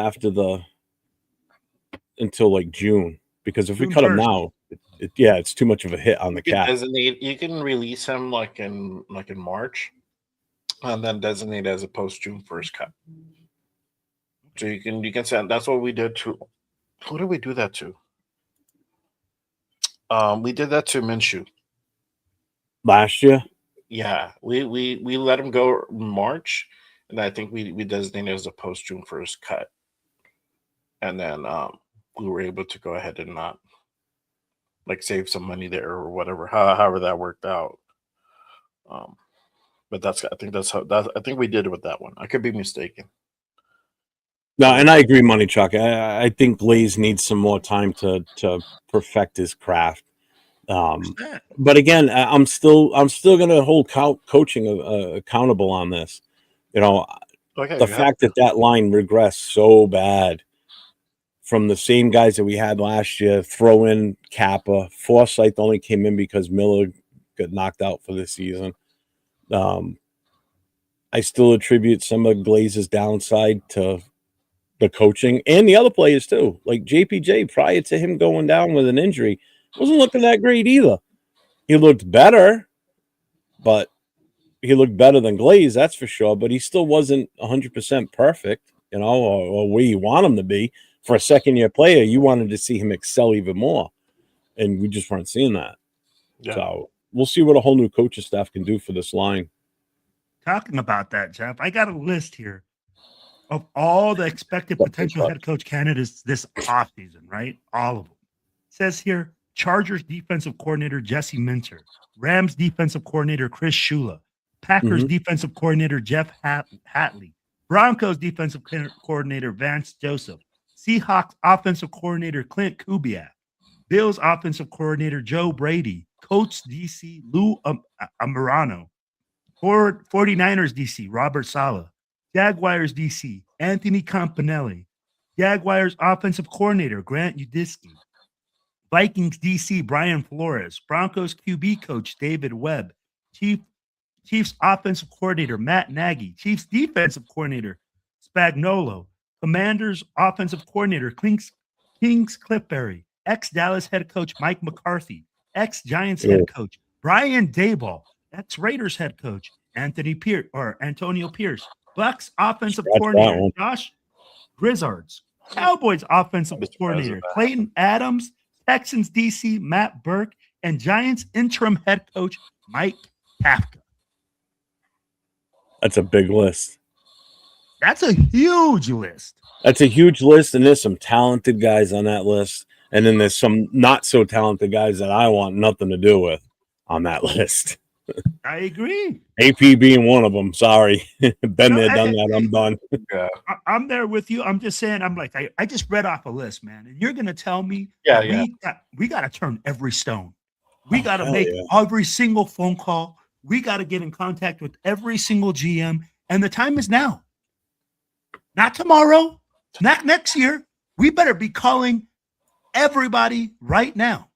like June, because if we cut him now, it's too much of a hit on the You can cap. designate. You can release him like in March, and then designate as a post June 1st cut. So you can send. That's what we did to. Who did we do that to? We did that to Minshew. Last year, Yeah, we let him go in March, and I think we designated as a post June 1st cut, and then we were able to go ahead and not like save some money there or whatever. However that worked out. But I think we did it with that one. I could be mistaken. no, and I agree, Money Chuck. I think Glaze needs some more time to perfect his craft. But again, I'm still going to hold coaching accountable on this. You know, the fact that line regressed so bad from the same guys that we had last year. Throw in Kappa. Forsyth only came in because Miller got knocked out for the season. I still attribute some of Glaze's downside to the coaching and the other players too. Like JPJ, prior to him going down with an injury, wasn't looking that great either. He looked better, but he looked better than Glaze, that's for sure. But he still wasn't 100% perfect, you know, or where you want him to be. For a second-year player, you wanted to see him excel even more, and we just weren't seeing that. Yeah. So we'll see what a whole new coaching staff can do for this line. Talking about that, Jeff, I got a list here of all the expected potential head coach candidates this offseason, right? All of them. It says here, Chargers defensive coordinator Jesse Minter, Rams defensive coordinator Chris Shula, Packers defensive coordinator Jeff Hatley, Broncos defensive coordinator Vance Joseph, Seahawks offensive coordinator Clint Kubiak, Bills offensive coordinator Joe Brady, Colts DC Lou Amorano, 49ers DC Robert Saleh, Jaguars DC Anthony Campanelli, Jaguars offensive coordinator Grant Udisky, Vikings DC Brian Flores, Broncos QB coach David Webb, Chiefs offensive coordinator Matt Nagy, Chiefs defensive coordinator Spagnuolo, Commanders offensive coordinator Kings Cliffberry, ex-Dallas head coach Mike McCarthy, ex-Giants head coach Brian Daboll, ex-Raiders head coach Antonio Pierce, Bucks offensive coordinator Josh Grizzards, Cowboys offensive coordinator Clayton Adams, Texans DC Matt Burke, and Giants interim head coach Mike Kafka. That's a big list. That's a huge list. That's a huge list, and there's some talented guys on that list, and then there's some not so talented guys that I want nothing to do with on that list. I agree. AP being one of them. Sorry. Been there, done that. I'm done. I'm there with you. I'm just saying, I'm like, I just read off a list, man. And you're going to tell me we got to turn every stone. We got to make every single phone call. We got to get in contact with every single GM. And the time is now. Not tomorrow, not next year. We better be calling everybody right now.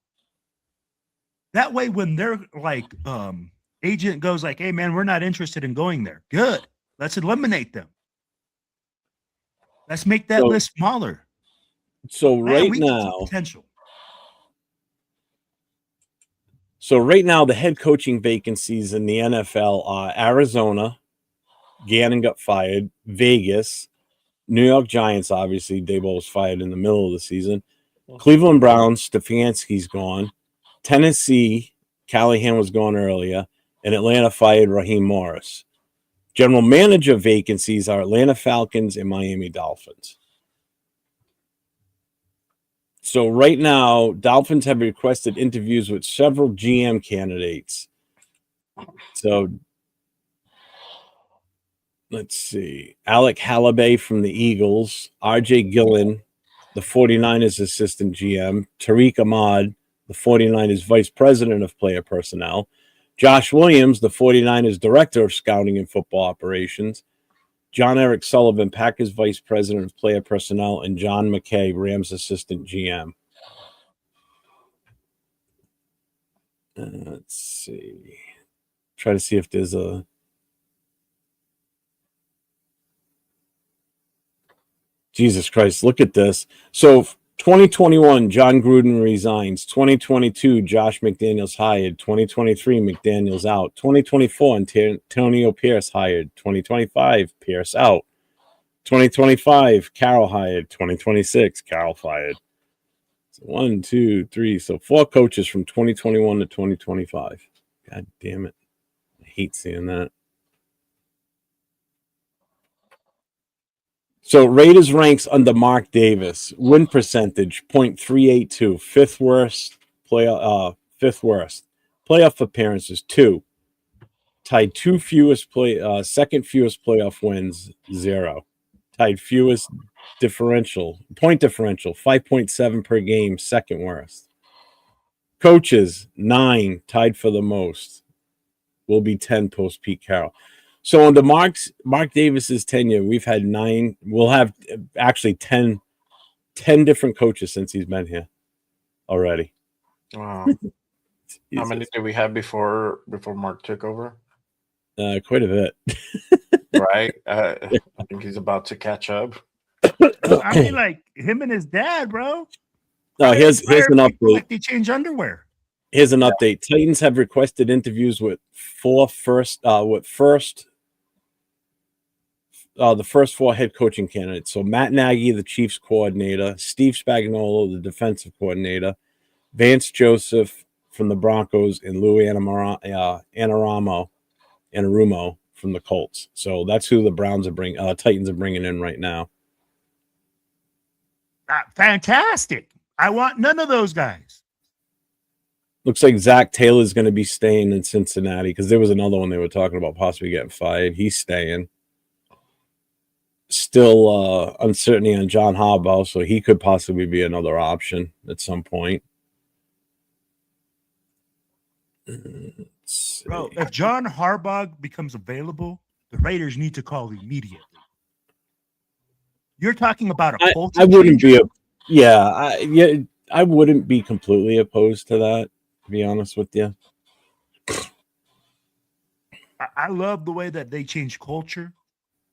That way, when they're like, agent goes like, hey, man, we're not interested in going there. Good. Let's eliminate them. Let's make that list smaller. So right now, the head coaching vacancies in the NFL are Arizona, Gannon got fired, Vegas, New York Giants, obviously, Daboll was fired in the middle of the season, Cleveland Browns, Stefanski's gone, Tennessee, Callahan was gone earlier, and Atlanta fired Raheem Morris. General manager vacancies are Atlanta Falcons and Miami Dolphins. So right now, Dolphins have requested interviews with several GM candidates. So let's see. Alec Halliday from the Eagles, RJ Gillen, the 49ers assistant GM, Tariq Ahmad, the 49ers vice president of player personnel, Josh Williams, the 49ers director of scouting and football operations, John Eric Sullivan, Packers vice president of player personnel, and John McKay, Rams assistant GM. Let's see. Try to see if there's a... Jesus Christ, look at this. So 2021, John Gruden resigns. 2022, Josh McDaniels hired. 2023, McDaniels out. 2024, Antonio Pierce hired. 2025, Pierce out. 2025, Carroll hired. 2026, Carroll fired. So 1, 2, 3. So 4 coaches from 2021 to 2025. God damn it. I hate seeing that. So Raiders ranks under Mark Davis. Win percentage, .382. Fifth worst. Fifth worst. Playoff appearances, 2. Tied second fewest playoff wins, 0. Tied fewest point differential, 5.7 per game, second worst. Coaches, 9, tied for the most. Will be 10 post Pete Carroll. So under Mark Davis's tenure, we've had 9. We'll have actually 10 different coaches since he's been here already. Wow. How many did we have before Mark took over? Quite a bit. Right. I think he's about to catch up. I mean, like him and his dad, bro. Here's an update. Like they change underwear. Here's an update. Titans have requested interviews with the first 4 head coaching candidates. So Matt Nagy, the Chiefs coordinator, Steve Spagnuolo, the defensive coordinator, Vance Joseph from the Broncos, and Louis Anarumo from the Colts. So that's who the Titans are bringing in right now. Fantastic. I want none of those guys. Looks like Zach Taylor's going to be staying in Cincinnati because there was another one they were talking about possibly getting fired. He's staying. Still uncertainty on John Harbaugh, so he could possibly be another option at some point. Bro, if John Harbaugh becomes available, the Raiders need to call immediately. You're talking about a culture I wouldn't changer? I wouldn't be completely opposed to that, to be honest with you. I love the way that they change culture.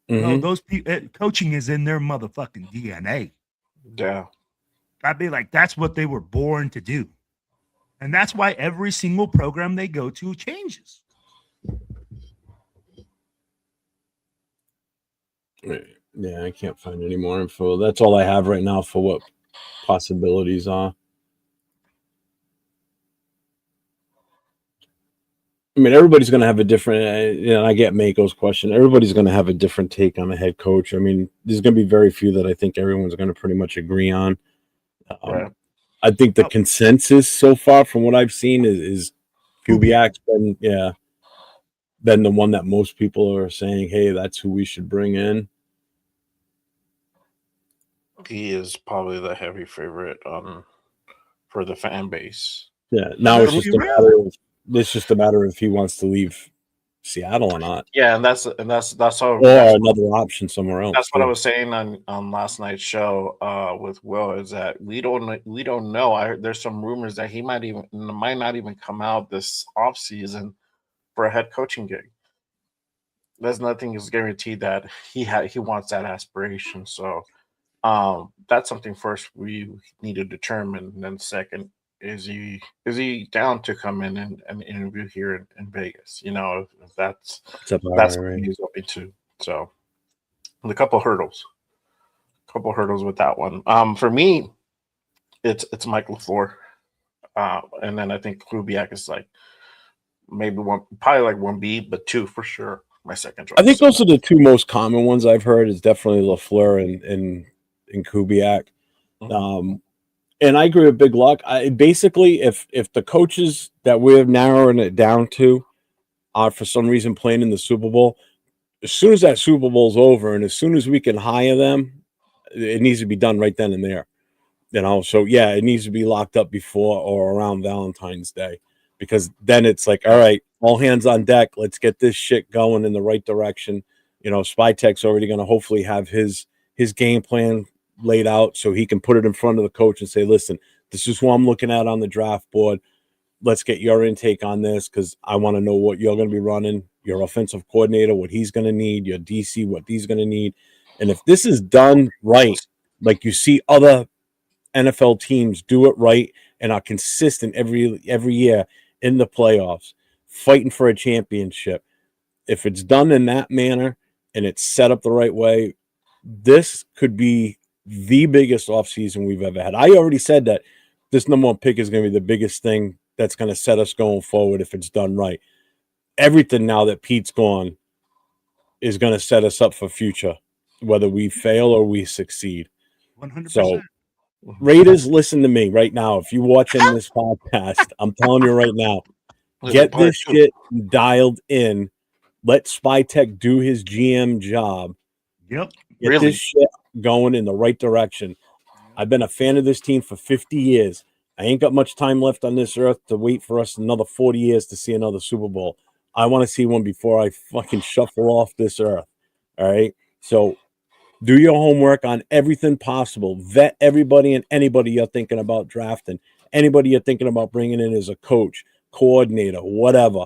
Mm-hmm. No, those people, coaching is in their motherfucking DNA. Yeah. I'd be like, that's what they were born to do. And that's why every single program they go to changes. Yeah, I can't find any more info. That's all I have right now for what possibilities are. I mean, everybody's going to have a different, I get Mako's question. Everybody's going to have a different take on the head coach. I mean, there's going to be very few that I think everyone's going to pretty much agree on. Right. I think the consensus so far from what I've seen is Kubiak's been the one that most people are saying, hey, that's who we should bring in. He is probably the heavy favorite for the fan base. Yeah, now it's just a matter of if he wants to leave Seattle or not. Yeah, and that's how, or another option somewhere else. That's what I was saying on last night's show with Will, is that we don't know. I heard there's some rumors that he might not even come out this offseason for a head coaching gig. There's nothing is guaranteed that he wants that aspiration. So that's something first we need to determine. And then second, is he down to come in and interview here in Vegas? You know, if that's what he's open to. So a couple hurdles with that one. For me, it's Mike LaFleur, and then I think Kubiak is like maybe probably like 1B, but 2 for sure. My second choice. I think those are the 2 most common ones I've heard. Is definitely LaFleur and Kubiak. Mm-hmm. And I agree with Big Luck. Basically, if the coaches that we're narrowing it down to are for some reason playing in the Super Bowl, as soon as that Super Bowl's over and as soon as we can hire them, it needs to be done right then and there. You know, so yeah, it needs to be locked up before or around Valentine's Day, because then it's like, all right, all hands on deck. Let's get this shit going in the right direction. You know, Spytek's already going to hopefully have his game plan laid out so he can put it in front of the coach and say, listen, this is who I'm looking at on the draft board. Let's get your intake on this, because I want to know what you're going to be running, your offensive coordinator, what he's going to need, your DC, what he's going to need. And if this is done right, like you see other NFL teams do it right and are consistent every year in the playoffs, fighting for a championship. If it's done in that manner and it's set up the right way, this could be the biggest offseason we've ever had. I already said that this number one pick is going to be the biggest thing that's going to set us going forward if it's done right. Everything now that Pete's gone is going to set us up for future, whether we fail or we succeed. 100%. So, Raiders, listen to me right now. If you're watching this podcast, I'm telling you right now, get this shit dialed in. Let SpyTech do his GM job. Yep. Get this shit going in the right direction. I've been a fan of this team for 50 years. I ain't got much time left on this earth to wait for us another 40 years to see another Super Bowl. I want to see one before I fucking shuffle off this earth. All right? So do your homework on everything possible. Vet everybody and anybody you're thinking about drafting. Anybody you're thinking about bringing in as a coach, coordinator, whatever.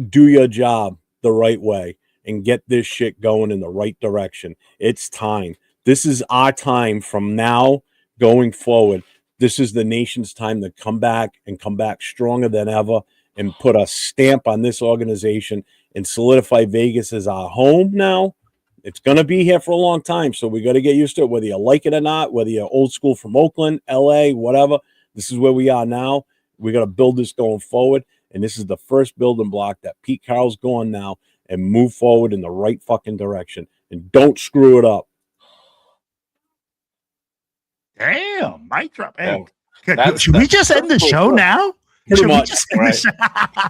Do your job the right way and get this shit going in the right direction. It's time. This is our time from now going forward. This is the nation's time to come back and come back stronger than ever and put a stamp on this organization and solidify Vegas as our home now. It's going to be here for a long time, so we got to get used to it, whether you like it or not, whether you're old school from Oakland, LA, whatever. This is where we are now. We got to build this going forward. And this is the first building block that Pete Carroll's going now and move forward in the right fucking direction. And don't screw it up. Damn, mic drop. Hey, That's- should we just end the show now? Pretty Should we much. just end the show?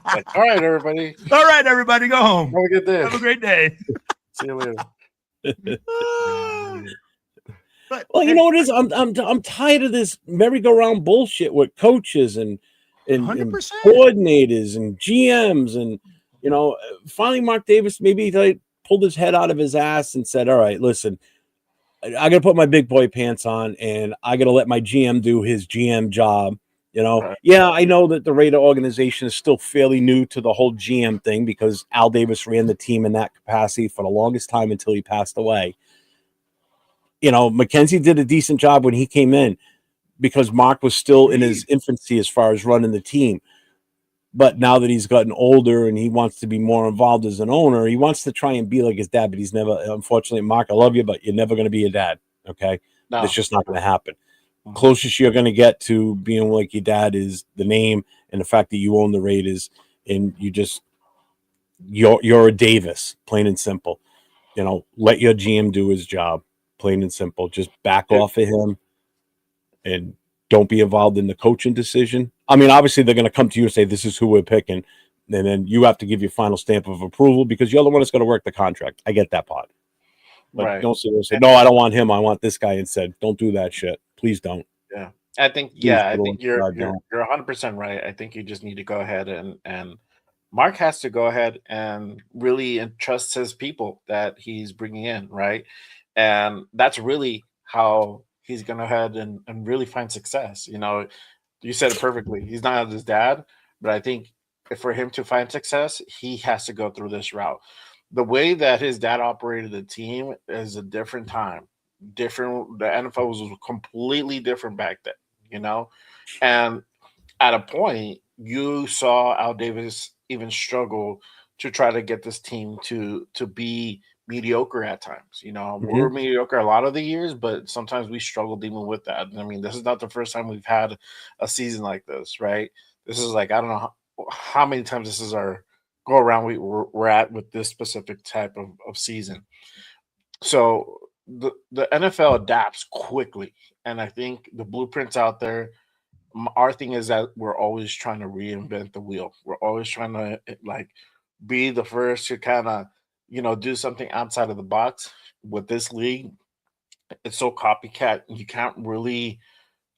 Like, all right, everybody. All right, everybody, go home. Have a good day. Have a great day. See you later. But, Well, you know what it is? I'm tired of this merry-go-round bullshit with coaches and 100%. coordinators and GMs and finally Mark Davis maybe like pulled his head out of his ass and said, all right, listen, I got to put my big boy pants on and I got to let my GM do his GM job. Right. Yeah, I know that the Raider organization is still fairly new to the whole GM thing because Al Davis ran the team in that capacity for the longest time until he passed away. McKenzie did a decent job when he came in because Mark was still in his infancy as far as running the team. But now that he's gotten older and he wants to be more involved as an owner, he wants to try and be like his dad, but he's never, unfortunately, Mark, I love you, but you're never going to be a dad. Okay. No. It's just not going to happen. Closest you're going to get to being like your dad is the name and the fact that you own the Raiders and you're a Davis, plain and simple. Let your GM do his job, plain and simple. Just back off of him and don't be involved in the coaching decision. I mean, obviously they're going to come to you and say, this is who we're picking. And then you have to give your final stamp of approval because you're the one that's going to work the contract. I get that part. But don't sit there and say, no, I don't want him. I want this guy instead. Don't do that shit. Please don't. Yeah. I think you're 100% right. I think you just need to go ahead and Mark has to go ahead and really entrust his people that he's bringing in, right? And that's really how he's going to head and really find success. You said it perfectly. He's not his dad, but I think for him to find success, he has to go through this route. The way that his dad operated the team is a different time. The NFL was completely different back then, And at a point, you saw Al Davis even struggle to try to get this team to be mediocre at times. We're mediocre a lot of the years, but sometimes we struggled even with that. I mean, this is not the first time we've had a season like this, right? This is like, I don't know how many times this is our go around we're at with this specific type of season. So the NFL adapts quickly, and I think the blueprint's out there. Our thing is that we're always trying to reinvent the wheel. We're always trying to be the first to kind of do something outside of the box. With this league, it's so copycat, you can't really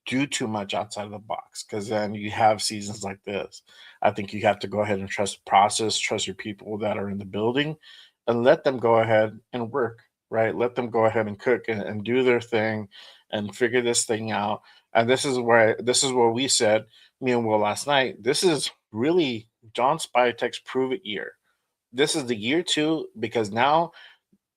do too much outside of the box because then you have seasons like this. I think you have to go ahead and trust the process, trust your people that are in the building, and let them go ahead and work, right? Let them go ahead and cook and do their thing and figure this thing out. And this is where we said, me and Will last night, this is really John Spytek's prove it year. This is the year 2 because now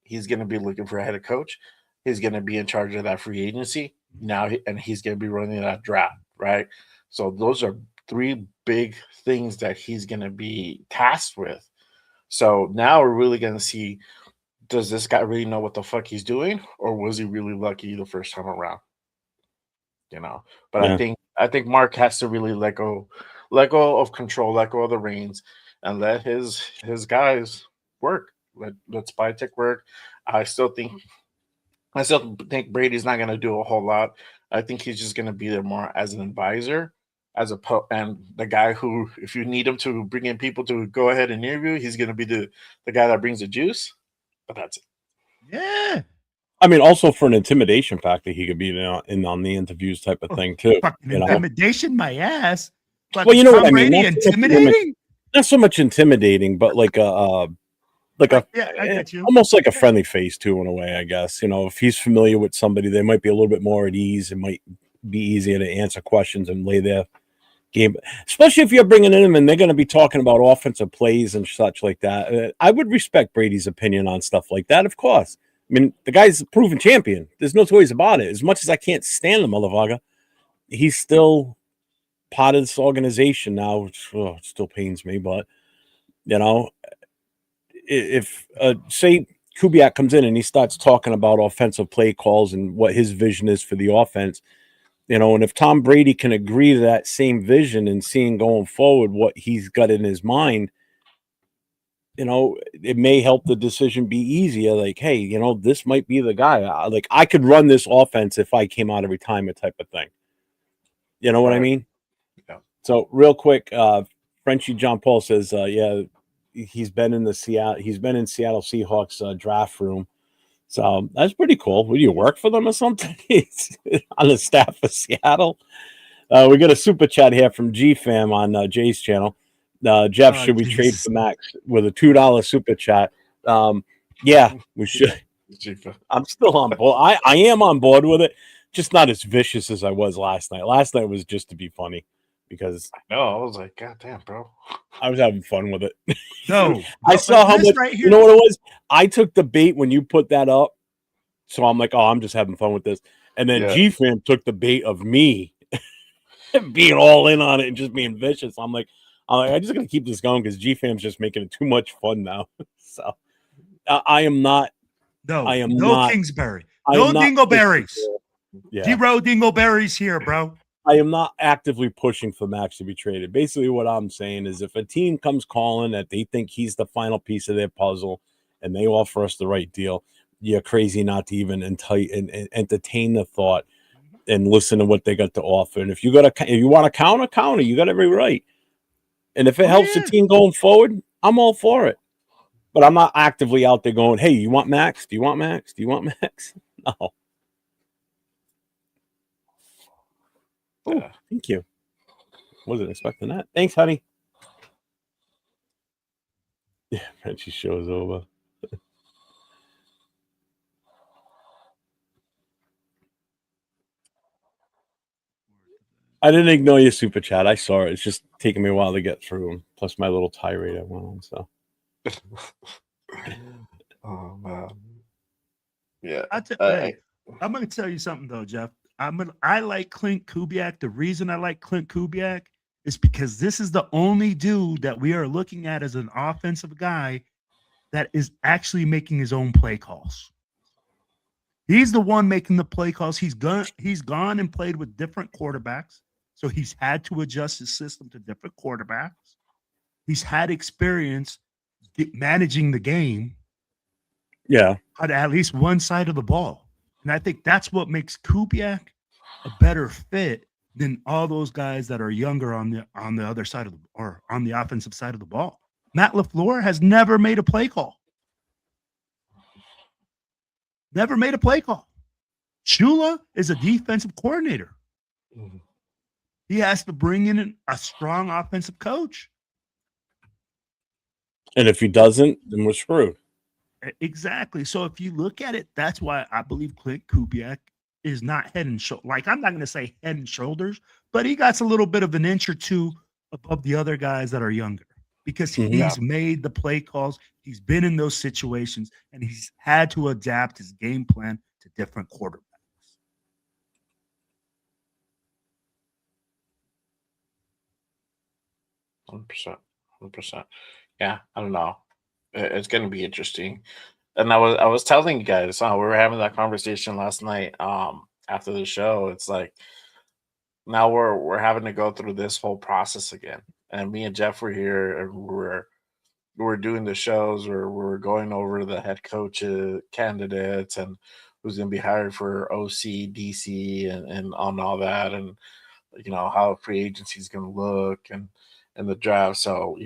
he's going to be looking for a head coach. He's going to be in charge of that free agency. now, and he's going to be running that draft, right? So those are three big things that he's going to be tasked with. So now we're really going to see, does this guy really know what the fuck he's doing, or was he really lucky the first time around? But Yeah. I think Mark has to really let go of control, let go of the reins, and let his guys work. Let Spytek work. I still think Brady's not going to do a whole lot. I think he's just going to be there more as an advisor, and the guy who, if you need him to bring in people to go ahead and interview, he's going to be the guy that brings the juice. But that's it. Yeah. I mean, also for an intimidation factor, he could be in on the interviews type of thing too. Fucking intimidation, my ass. But well, you know Tom what I mean. Brady intimidating? Not so much intimidating, but like a I get you. Almost like a friendly face too, in a way, I guess. If he's familiar with somebody, they might be a little bit more at ease. It might be easier to answer questions and lay their game, especially if you're bringing in them and they're going to be talking about offensive plays and such like that. I would respect Brady's opinion on stuff like that, of course. I mean, the guy's a proven champion. There's no two ways about it. As much as I can't stand the motherfucker, he's still part of this organization now, which it still pains me. But, if, say, Kubiak comes in and he starts talking about offensive play calls and what his vision is for the offense, and if Tom Brady can agree to that same vision and seeing going forward what he's got in his mind, it may help the decision be easier. Like, hey, this might be the guy. I could run this offense if I came out of retirement type of thing. You know what I mean? Yeah. So real quick, Frenchie John Paul says, yeah, he's been in Seattle Seahawks draft room. So that's pretty cool. Would you work for them or something? He's on the staff of Seattle. We got a super chat here from G-Fam on Jay's channel. Jeff, should we trade for Max with a $2 super chat? Yeah, we should. I'm still on board. I am on board with it. Just not as vicious as I was last night. Last night was just to be funny because I was like, God damn, bro. I was having fun with it. No, I saw how much. Right here, you know what it was? I took the bait when you put that up, so I'm like, oh, I'm just having fun with this. And then G-Fam took the bait of me being all in on it and just being vicious. I'm like, I'm just gonna keep this going because G-Fam's just making it too much fun now. So I am not. No, I am no not, Kingsbury. No Dingleberries. Yeah. Zero Dingleberries here, bro. I am not actively pushing for Max to be traded. Basically, what I'm saying is if a team comes calling that they think he's the final piece of their puzzle and they offer us the right deal, you're crazy not to even entertain the thought and listen to what they got to offer. And if you want to counter, you got every right. And if it helps the team going forward, I'm all for it. But I'm not actively out there going, hey, you want Max? Do you want Max? Do you want Max? No. Oh, thank you. Wasn't expecting that. Thanks, honey. Yeah, Frenchie show's over. I didn't ignore your super chat. I saw it. It's just taking me a while to get through them. Plus my little tirade I went on. So. Oh man. Yeah. I'm going to tell you something though, Jeff. I like Clint Kubiak. The reason I like Clint Kubiak is because this is the only dude that we are looking at as an offensive guy that is actually making his own play calls. He's the one making the play calls. He's gone and played with different quarterbacks. So he's had to adjust his system to different quarterbacks. He's had experience managing the game. Yeah. At least one side of the ball. And I think that's what makes Kubiak a better fit than all those guys that are younger on the other side or on the offensive side of the ball. Matt LaFleur has never made a play call. Never made a play call. Shula is a defensive coordinator. Mm-hmm. He has to bring in a strong offensive coach. And if he doesn't, then we're screwed. Exactly. So if you look at it, that's why I believe Clint Kubiak is not head and shoulders. Like, I'm not going to say head and shoulders, but he got a little bit of an inch or two above the other guys that are younger because he's made the play calls. He's been in those situations, and he's had to adapt his game plan to different quarterbacks. 100%. 100%. Yeah, I don't know. It's going to be interesting. And I was telling you guys, we were having that conversation last night after the show. It's like now we're having to go through this whole process again. And me and Jeff were here and we're doing the shows where we're going over the head coach candidates and who's going to be hired for OC, DC, and on all that, and how free agency is going to look and the draft. So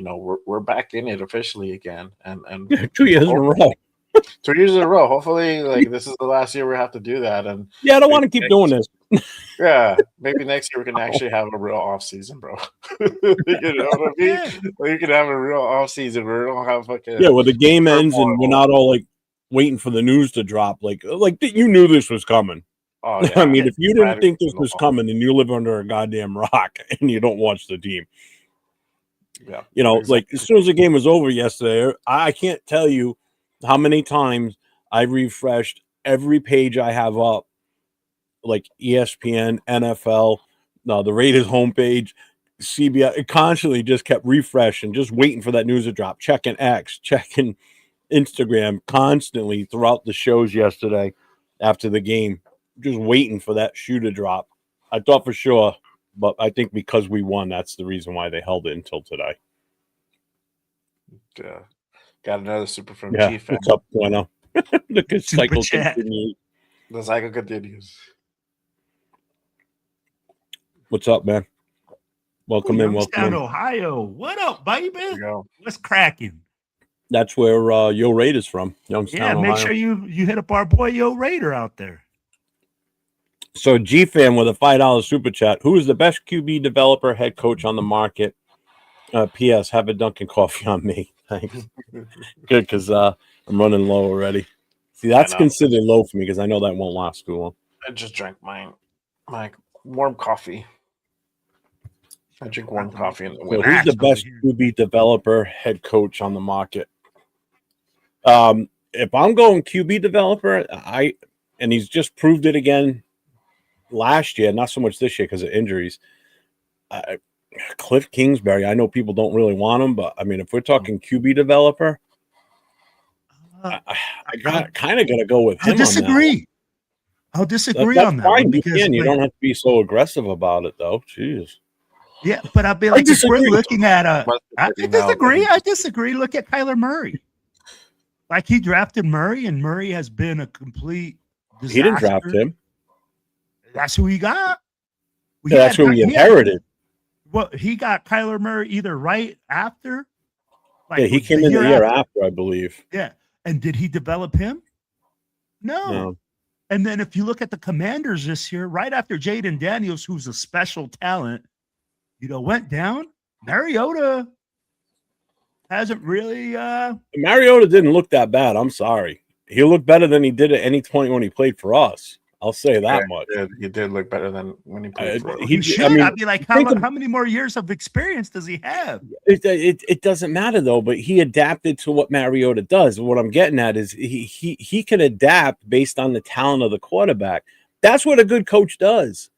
we're back in it officially again, and 2 years in a row. 2 years in a row. Hopefully, this is the last year we have to do that. And yeah, I don't want to keep doing this. Yeah, maybe next year we can actually have a real off season, bro. You know what I mean? We can have a real off season where we don't have fucking where the game ends and we're not all waiting for the news to drop. Like you knew this was coming. Oh, yeah. I mean, if you didn't think this was coming, then you live under a goddamn rock and you don't watch the team. Yeah, exactly. As soon as the game was over yesterday, I can't tell you how many times I refreshed every page I have up, like ESPN, NFL, the Raiders homepage, CBS. It constantly just kept refreshing, just waiting for that news to drop, checking X, checking Instagram constantly throughout the shows yesterday after the game, just waiting for that shoe to drop. I thought for sure, but I think because we won, that's the reason why they held it until today. Yeah. Got another super from G fan. What's up, Bueno? The cycle continues. The cycle continues. What's up, man? Welcome in. Welcome in. Ohio. What up, baby? What's cracking? That's where Yo Raider's from. Youngstown, Ohio. Make sure you hit up our boy Yo Raider out there. So G fan with a $5 super chat. Who is the best QB developer head coach on the market? P.S. Have a Dunkin' coffee on me. Thanks. Good, because I'm running low already. See, that's considered low for me because I know that won't last too long. I just drank my warm coffee. I drink warm coffee in the winter. Who's the best QB developer head coach on the market? If I'm going QB developer, and he's just proved it again last year, not so much this year because of injuries. Cliff Kingsbury. I know people don't really want him, but I mean, if we're talking QB developer, I kind of got to go with him. I'll disagree on that. Fine. You can. You don't have to be so aggressive about it, though. Jeez. Yeah, but I'll be like, if we're looking at I disagree. Look at Kyler Murray. Like, he drafted Murray, and Murray has been a complete disaster. He didn't draft him. That's who he got. That's who he inherited. Well, he got Kyler Murray either right after. He came in the year after, I believe. Yeah. And did he develop him? No. And then if you look at the Commanders this year, right after Jaden Daniels, who's a special talent, went down, Mariota hasn't really Mariota didn't look that bad. I'm sorry. He looked better than he did at any point when he played for us. I'll say that much. He did look better than when he played for us. I'd be like, how many more years of experience does he have? It doesn't matter, though, but he adapted to what Mariota does. What I'm getting at is he can adapt based on the talent of the quarterback. That's what a good coach does.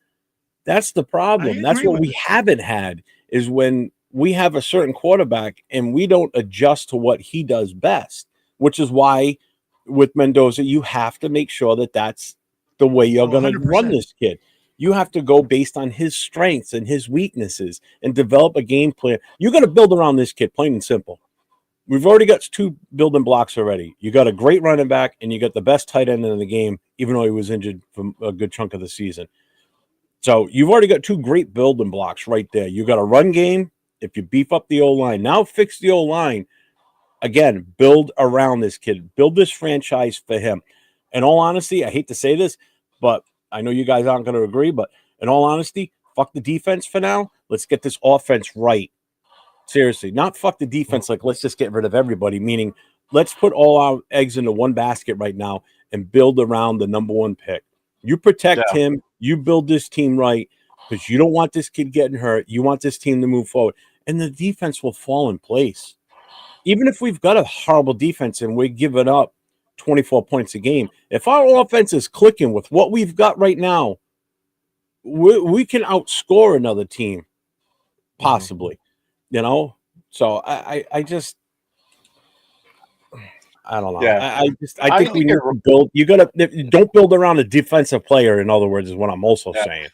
That's the problem. That's what we haven't had, is when we have a certain quarterback and we don't adjust to what he does best, which is why with Mendoza, you have to make sure that that's the way you're going to run this kid. You have to go based on his strengths and his weaknesses and develop a game plan. You're going to build around this kid, plain and simple. We've already got 2 building blocks already. You got a great running back, and you got the best tight end in the game, even though he was injured for a good chunk of the season. So you've already got 2 great building blocks right there. You got a run game. If you beef up the O-line, now fix the O-line. Again, build around this kid. Build this franchise for him. In all honesty, I hate to say this, but I know you guys aren't going to agree, but in all honesty, fuck the defense for now. Let's get this offense right. Seriously, not fuck the defense like let's just get rid of everybody, meaning let's put all our eggs into one basket right now and build around the number 1 pick. You protect him. You build this team right because you don't want this kid getting hurt. You want this team to move forward, and the defense will fall in place. Even if we've got a horrible defense and we're giving up 24 points a game, if our offense is clicking with what we've got right now, we can outscore another team, possibly. So I just I don't know. Yeah. I think we need to build. You don't build around a defensive player. In other words, is what I'm also saying.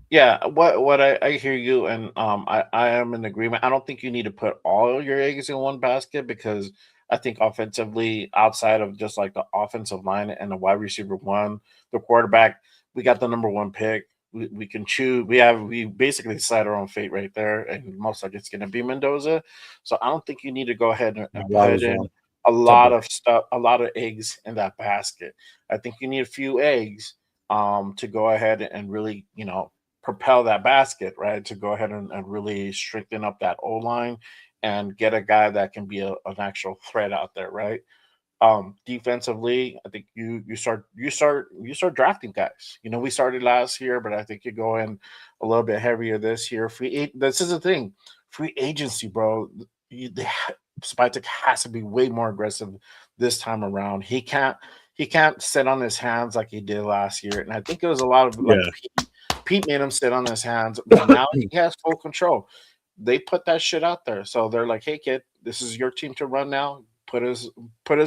Yeah, what I hear you, and I am in agreement. I don't think you need to put all your eggs in one basket, because I think offensively, outside of just like the offensive line and the wide receiver one, the quarterback, we got the number one pick. We can choose. We basically decide our own fate right there, and most likely it's going to be Mendoza. So I don't think you need to go ahead and put in a lot of stuff, a lot of eggs in that basket. I think you need a few eggs to go ahead and really, propel that basket, right? To go ahead and really strengthen up that O line and get a guy that can be an actual threat out there, right? Defensively, I think you start drafting guys. We started last year, but I think you go in a little bit heavier this year. This is the thing, free agency, bro. Spytek has to be way more aggressive this time around. He can't sit on his hands like he did last year, and I think it was a lot of Pete made him sit on his hands, but now he has full control. They put that shit out there, so they're like, "Hey, kid, this is your team to run now. Put us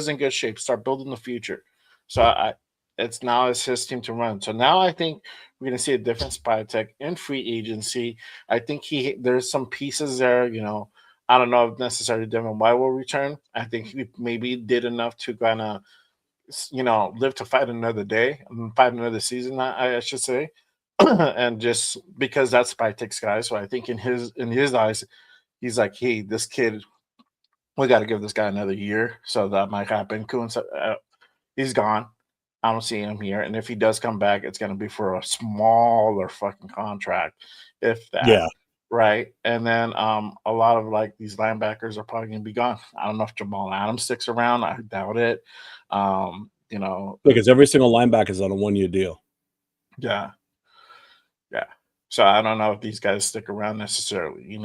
in good shape. Start building the future." So it's his team to run. So now I think we're gonna see a different Spytek in free agency. I think there's some pieces there. I don't know if necessarily Devin White will return. I think he maybe did enough to kind of live to fight another day, fight another season. I should say. And just because that's Spytek's guy, so I think in his eyes, he's like, "Hey, this kid, we got to give this guy another year." So that might happen. Kuhn, he's gone. I don't see him here, and if he does come back, it's going to be for a smaller fucking contract, if that. Yeah. Right. And then a lot of like these linebackers are probably going to be gone. I don't know if Jamal Adams sticks around. I doubt it. Because every single linebacker is on a 1-year deal. Yeah. Yeah. So I don't know if these guys stick around necessarily,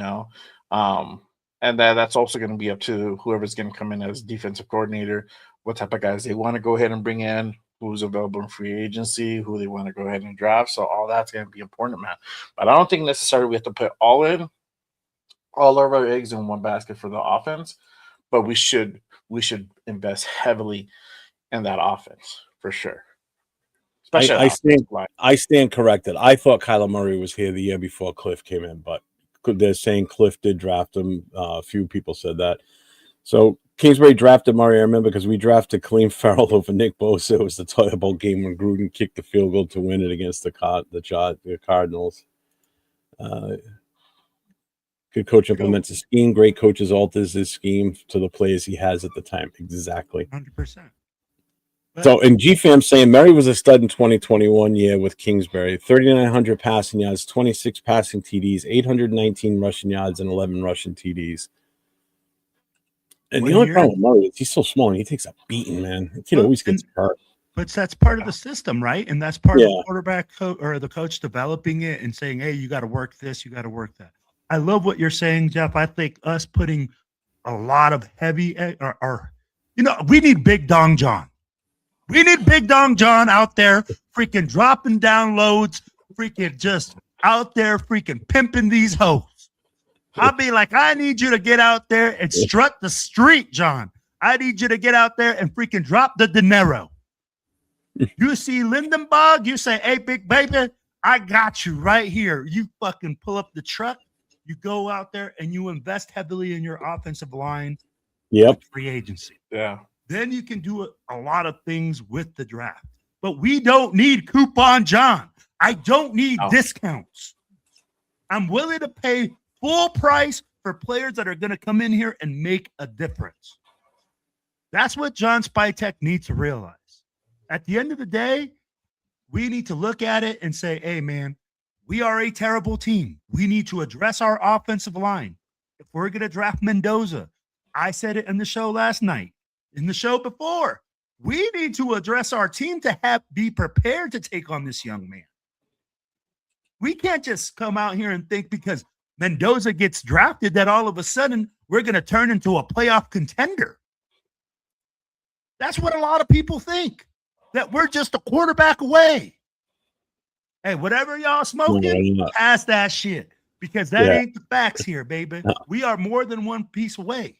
and that's also going to be up to whoever's going to come in as defensive coordinator, what type of guys they want to go ahead and bring in, who's available in free agency, who they want to go ahead and draft. So all that's going to be important, man. But I don't think necessarily we have to put all of our eggs in one basket for the offense, but we should invest heavily in that offense for sure. I stand corrected. I thought Kyler Murray was here the year before Cliff came in, but they're saying Cliff did draft him. A few people said that. So Kingsbury drafted Murray. I remember because we drafted Khalil Farrell over Nick Bosa. It was the Toilet Bowl game when Gruden kicked the field goal to win it against the Cardinals. Good coach implements a scheme. Great coaches alters his scheme to the players he has at the time. Exactly. 100%. So, and GFAM saying Murray was a stud in 2021 year with Kingsbury. 3,900 passing yards, 26 passing TDs, 819 rushing yards, and 11 rushing TDs. And the only problem with Murray is he's so small and he takes a beating, man. The kid always gets hurt. But that's part of the system, right? And that's part of the quarterback or the coach developing it and saying, "Hey, you got to work this, you got to work that." I love what you're saying, Jeff. I think us putting a lot of heavy we need Big Dong John. We need Big Dong John out there freaking dropping down loads, freaking just out there freaking pimping these hoes. I'll be like, I need you to get out there and strut the street, John. I need you to get out there and freaking drop the dinero. You see Lindenbog, you say, "Hey, big baby, I got you right here." You fucking pull up the truck, you go out there and you invest heavily in your offensive line. Yep. Free agency. Yeah. Then you can do a lot of things with the draft. But we don't need Coupon John. I don't need discounts. I'm willing to pay full price for players that are going to come in here and make a difference. That's what John Spytek needs to realize. At the end of the day, we need to look at it and say, "Hey, man, we are a terrible team. We need to address our offensive line. If we're going to draft Mendoza," I said it in the show last night, in the show before, we need to address our team to be prepared to take on this young man. We can't just come out here and think because Mendoza gets drafted that all of a sudden we're going to turn into a playoff contender. That's what a lot of people think, that we're just a quarterback away. Hey, whatever y'all smoking, pass that shit. because that Yeah. ain't the facts here, baby. No. We are more than one piece away.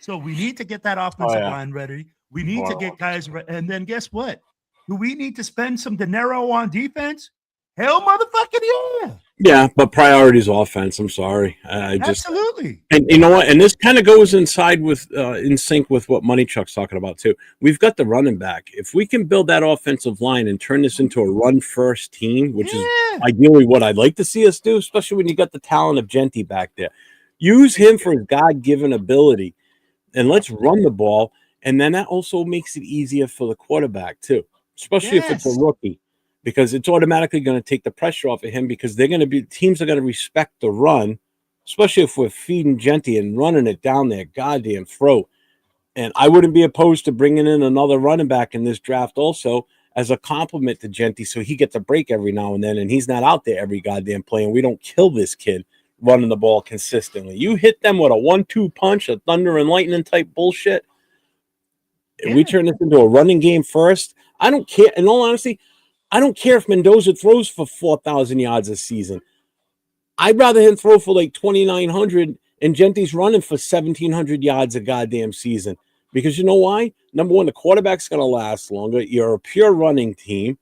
So we are more than 1 piece away. So we need to get that offensive line ready. We need to get guys and then guess what? Do we need to spend some dinero on defense? Hell motherfucking yeah. Yeah, but priorities offense. I'm sorry. I just Absolutely. And you know what? And this kind of goes in sync with what Money Chuck's talking about too. We've got the running back. If we can build that offensive line and turn this into a run-first team, which is ideally what I'd like to see us do, especially when you got the talent of Genty back there, use him for his God-given ability, and let's run the ball. And then that also makes it easier for the quarterback too, especially if it's a rookie, because it's automatically going to take the pressure off of him because teams are going to respect the run. Especially if we're feeding Genty and running it down their goddamn throat. And I wouldn't be opposed to bringing in another running back in this draft also as a compliment to Genty so he gets a break every now and then and he's not out there every goddamn play and we don't kill this kid running the ball consistently. You hit them with a 1-2 punch, a thunder and lightning type bullshit. And we turn this into a running game first. I don't care. In all honesty, I don't care if Mendoza throws for 4,000 yards a season. I'd rather him throw for like 2,900 and Genty's running for 1,700 yards a goddamn season. Because you know why? Number one, the quarterback's going to last longer. You're a pure running team.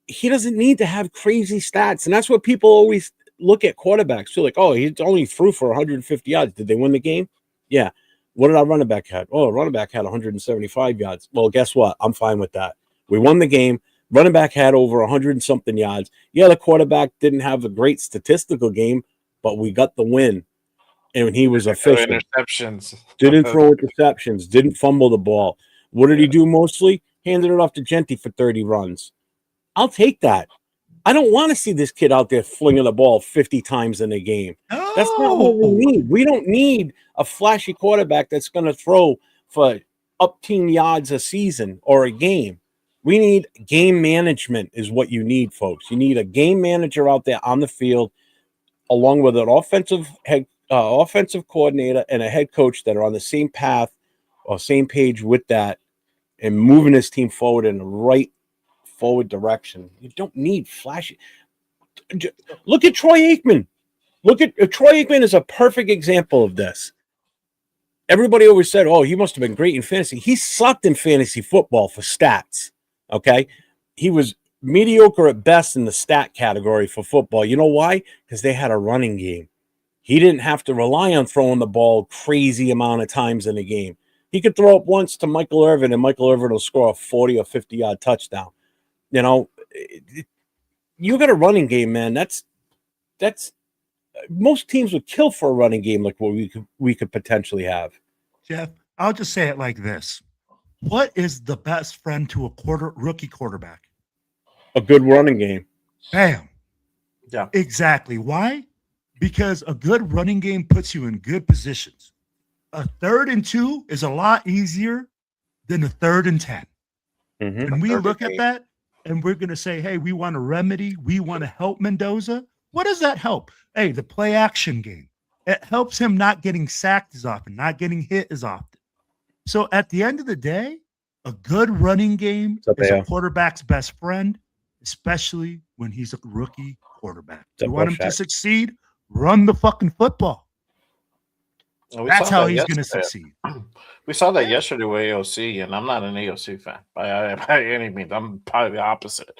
He doesn't need to have crazy stats. And that's what people always look at quarterbacks. Feel like, oh, he only threw for 150 yards. Did they win the game? Yeah. What did our running back have? Oh, running back had 175 yards. Well, guess what? I'm fine with that. We won the game. Running back had over 100 and something yards. Yeah, the quarterback didn't have a great statistical game, but we got the win. And he was efficient. Interceptions. Didn't throw interceptions. Didn't fumble the ball. What did he do mostly? Handed it off to Genty for 30 runs. I'll take that. I don't want to see this kid out there flinging the ball 50 times in a game. No. That's not what we need. We don't need a flashy quarterback that's going to throw for up 10 yards a season or a game. We need game management is what you need, folks. You need a game manager out there on the field along with an offensive coordinator and a head coach that are on the same path or same page with that and moving this team forward in the right forward direction. You don't need flashy. Look at Troy Aikman. Troy Aikman is a perfect example of this. Everybody always said, oh, he must have been great in fantasy. He sucked in fantasy football for stats. Okay, he was mediocre at best in the stat category for football. You know why? Because they had a running game. He didn't have to rely on throwing the ball crazy amount of times in a game. He could throw up once to Michael Irvin, and Michael Irvin will score a 40 or 50-yard touchdown. You know, you got a running game, man. That's most teams would kill for a running game like what we could potentially have. Jeff, I'll just say it like this. What is the best friend to a rookie quarterback? A good running game. Bam. Yeah. Exactly. Why? Because a good running game puts you in good positions. A 3rd and 2 is a lot easier than a 3rd and 10. Mm-hmm. And we look at that and we're going to say, hey, we want to remedy. We want to help Mendoza. What does that help? Hey, the play action game. It helps him not getting sacked as often, not getting hit as often. So at the end of the day, a good running game is a quarterback's best friend, especially when he's a rookie quarterback. You want him to succeed? Run the fucking football. That's how he's going to succeed. We saw that yesterday with AOC, and I'm not an AOC fan by any means. I'm probably the opposite.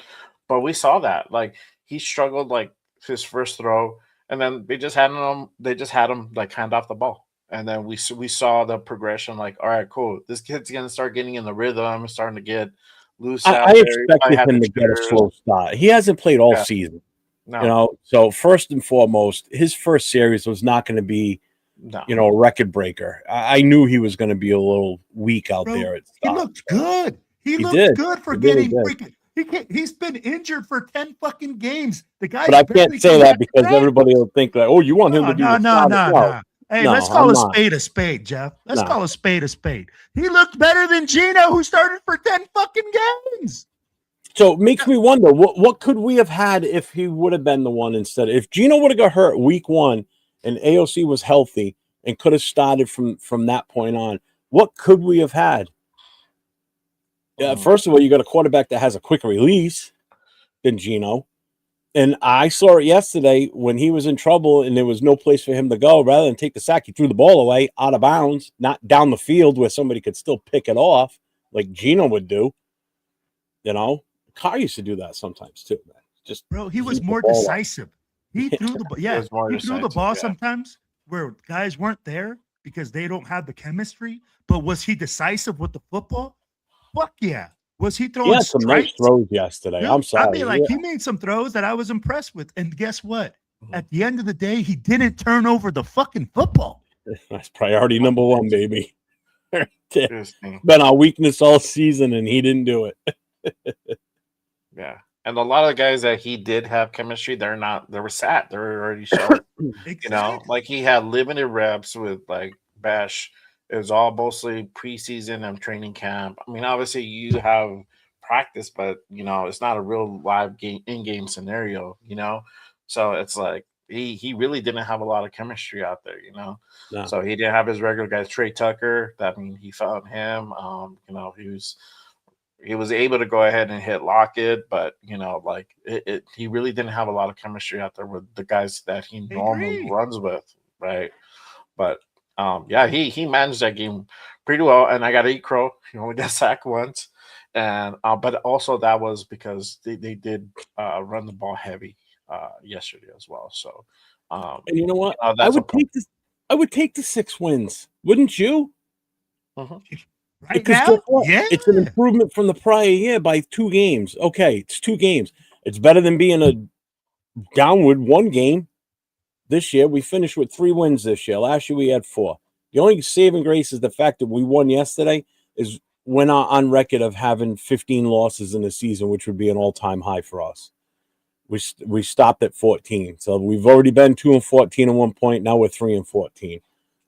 But we saw that. Like, he struggled, like, his first throw, and then they just had him like hand off the ball. And then we saw the progression, like, all right, cool. This kid's going to start getting in the rhythm, starting to get loose. I expected him to get a slow start. He hasn't played all season. No. You know, so first and foremost, his first series was not going to be, a record breaker. I knew he was going to be a little weak out there. He looked good. He looked good for getting freaking. He's been injured for 10 fucking games. The guy. But I can't say that because everybody will think that, oh, you want him to be no. Hey, let's call a spade, Jeff. Let's call a spade a spade. He looked better than Gino, who started for 10 fucking games. So it makes me wonder, what could we have had if he would have been the one instead? If Gino would have got hurt week 1 and AOC was healthy and could have started from that point on, what could we have had? First of all, you got a quarterback that has a quicker release than Gino. And I saw it yesterday when he was in trouble and there was no place for him to go. Rather than take the sack, he threw the ball away out of bounds, not down the field where somebody could still pick it off like Gino would do. You know, Carr used to do that sometimes too, man. Just Bro, he was heat the more ball up. decisive. He threw the It was more he threw the decisive, ball yeah. sometimes where guys weren't there because they don't have the chemistry. But was he decisive with the football? Fuck yeah. Was he He throwing had some nice strikes? throws yesterday. Dude, I'm I sorry. mean, like Yeah. he made some throws that I was impressed with. And guess what? Mhm. At the end of the day, he didn't turn over the fucking football. That's priority number one, baby. It's Interesting. been our weakness all season, and he didn't do it. Yeah. And a lot of the guys that he did have chemistry, they were sat. They were already short. Exactly. Like he had limited reps with like Bash. It was all mostly preseason and training camp. I mean, obviously you have practice, but it's not a real live game in-game scenario, So it's like he really didn't have a lot of chemistry out there, No. So he didn't have his regular guys. Trey Tucker, that mean he found him. He was able to go ahead and hit Lockett, but he really didn't have a lot of chemistry out there with the guys that he normally agree. runs with, right? But yeah, he managed that game pretty well, and I got to eat crow. He only got sacked once, and but also that was because they did run the ball heavy yesterday as well. So, And you know what? I that's would take this. I would take the 6 wins, wouldn't you? Mhm. Right Because now? guess what? Yeah. It's an improvement from the prior year by 2 games. Okay, it's 2 games. It's better than being a downward 1 game. This year, we finished with 3 wins this year. Last year, we had 4. The only saving grace is the fact that we won yesterday. We're not on record of having 15 losses in the season, which would be an all-time high for us. We stopped at 14, so we've already been 2-14 at one point. Now we're 3-14.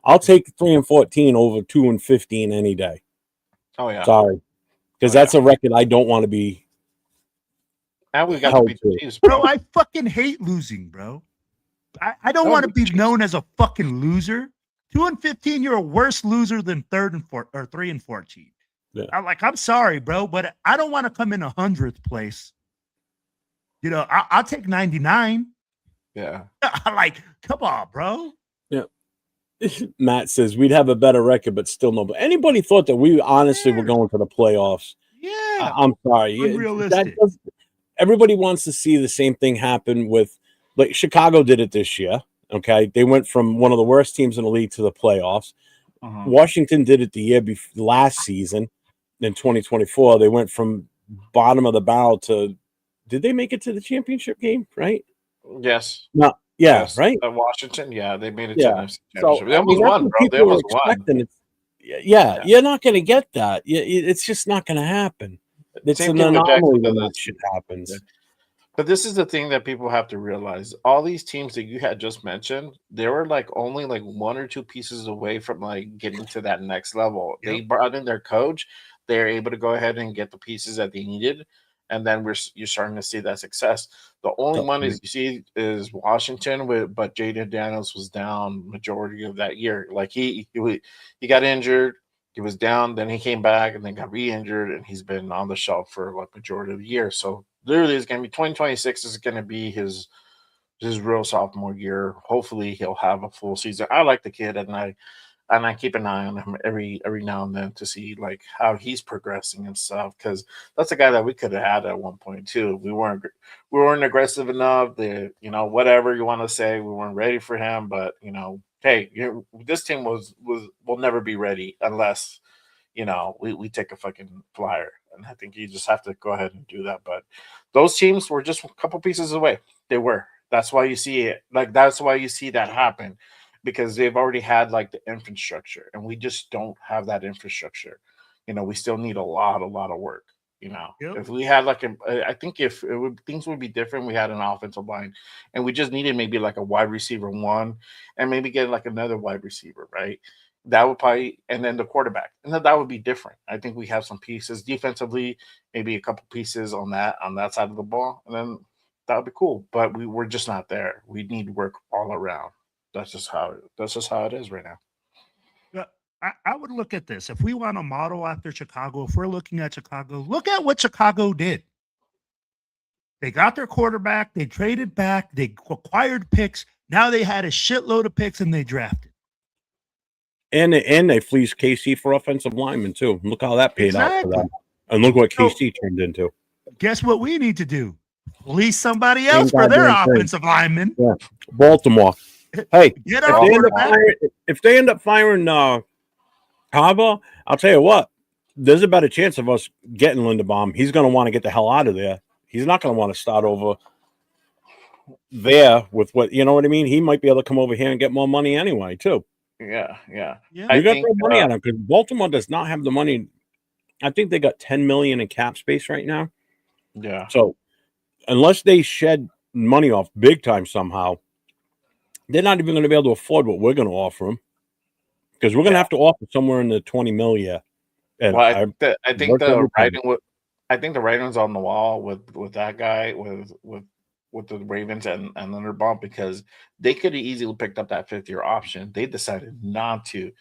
I'll take 3-14 over 2-15 any day. Oh yeah, Sorry, because that's a record I don't want to be. and we got to held beat the to. Chiefs, Bro, I fucking hate losing, bro. I don't No, want to beat the be Chiefs. known as a fucking loser. 2-15, you're a worse loser than 3-14. Yeah. I'm sorry, bro, but I don't want to come in 100th place. I'll take 99. Yeah. Come on, bro. Matt says we'd have a better record, but still no. But anybody thought that we honestly were going to the playoffs? Yeah. I'm sorry. Unrealistic. Everybody wants to see the same thing happen with, like Chicago did it this year. Okay, they went from one of the worst teams in the league to the playoffs. Mhm. Washington did it the year before last season. In 2024, they went from bottom of the barrel to. Did they make it to the championship game? Right? Yes. No. Yeah. Yes. Right. Washington. Yeah, they made it to Yeah. the NFC So championship. They I mean, almost that's won, what bro. They people are almost won. expecting. Yeah, you're not going to get that. It's just not going to happen. It's Same an thing with anomaly Jacksonville when that this shit year. happens. Yeah. But this is the thing that people have to realize. All these teams that you had just mentioned, they were like only like 1 or 2 pieces away from like getting to that next level. Yep. They brought in their coach. They're able to go ahead and get the pieces that they needed. And then you're starting to see that success. The only one is you see is Washington, but Jaden Daniels was down majority of that year. Like he got injured, he was down, then he came back and then got re-injured, and he's been on the shelf for like majority of the year. So literally, it's gonna be 2026 is gonna be his real sophomore year. Hopefully, he'll have a full season. I like the kid, and I keep an eye on him every now and then to see like how he's progressing and stuff. Because that's a guy that we could have had at one point too. We weren't aggressive enough. Whatever you want to say, we weren't ready for him. But hey, this team will never be ready unless we take a fucking flyer. And I think you just have to go ahead and do that. But those teams were just a couple pieces away. They were. That's why you see it. Like that's why you see that happen. Because they've already had like the infrastructure, and we just don't have that infrastructure. We still need a lot of work. Yep. If we had I think if things would be different, we had an offensive line, and we just needed maybe like a wide receiver 1, and maybe get like another wide receiver, right? That would probably, and then the quarterback, and then that would be different. I think we have some pieces defensively, maybe a couple pieces on that side of the ball, and then that would be cool. But we're just not there. We need work all around. That's just how it is right now. But I would look at this. If we want to model after Chicago, if we're looking at Chicago, look at what Chicago did. They got their quarterback. They traded back. They acquired picks. Now they had a shitload of picks and they drafted. And they fleeced KC for offensive linemen too. Look how that paid out for them. And look what KC turned into. Guess what we need to do? Fleece somebody else for their offensive linemen. Yeah. Baltimore. Hey, if they end up firing Harbaugh, I'll tell you what, there's a better chance of us getting Linderbaum. He's going to want to get the hell out of there. He's not going to want to start over there with what, you know what I mean? He might be able to come over here and get more money anyway, too. Yeah. We got to throw money at him because Baltimore does not have the money. I think they got $10 million in cap space right now. Yeah. So unless they shed money off big time somehow, they're not even going to be able to afford what we're going to offer them because we're going to have to offer somewhere in the 20 mil. Yeah. And well, I think the writing's on the wall with that guy with the Ravens and Linderbaum because they could have easily picked up that 5th-year option. They decided not to.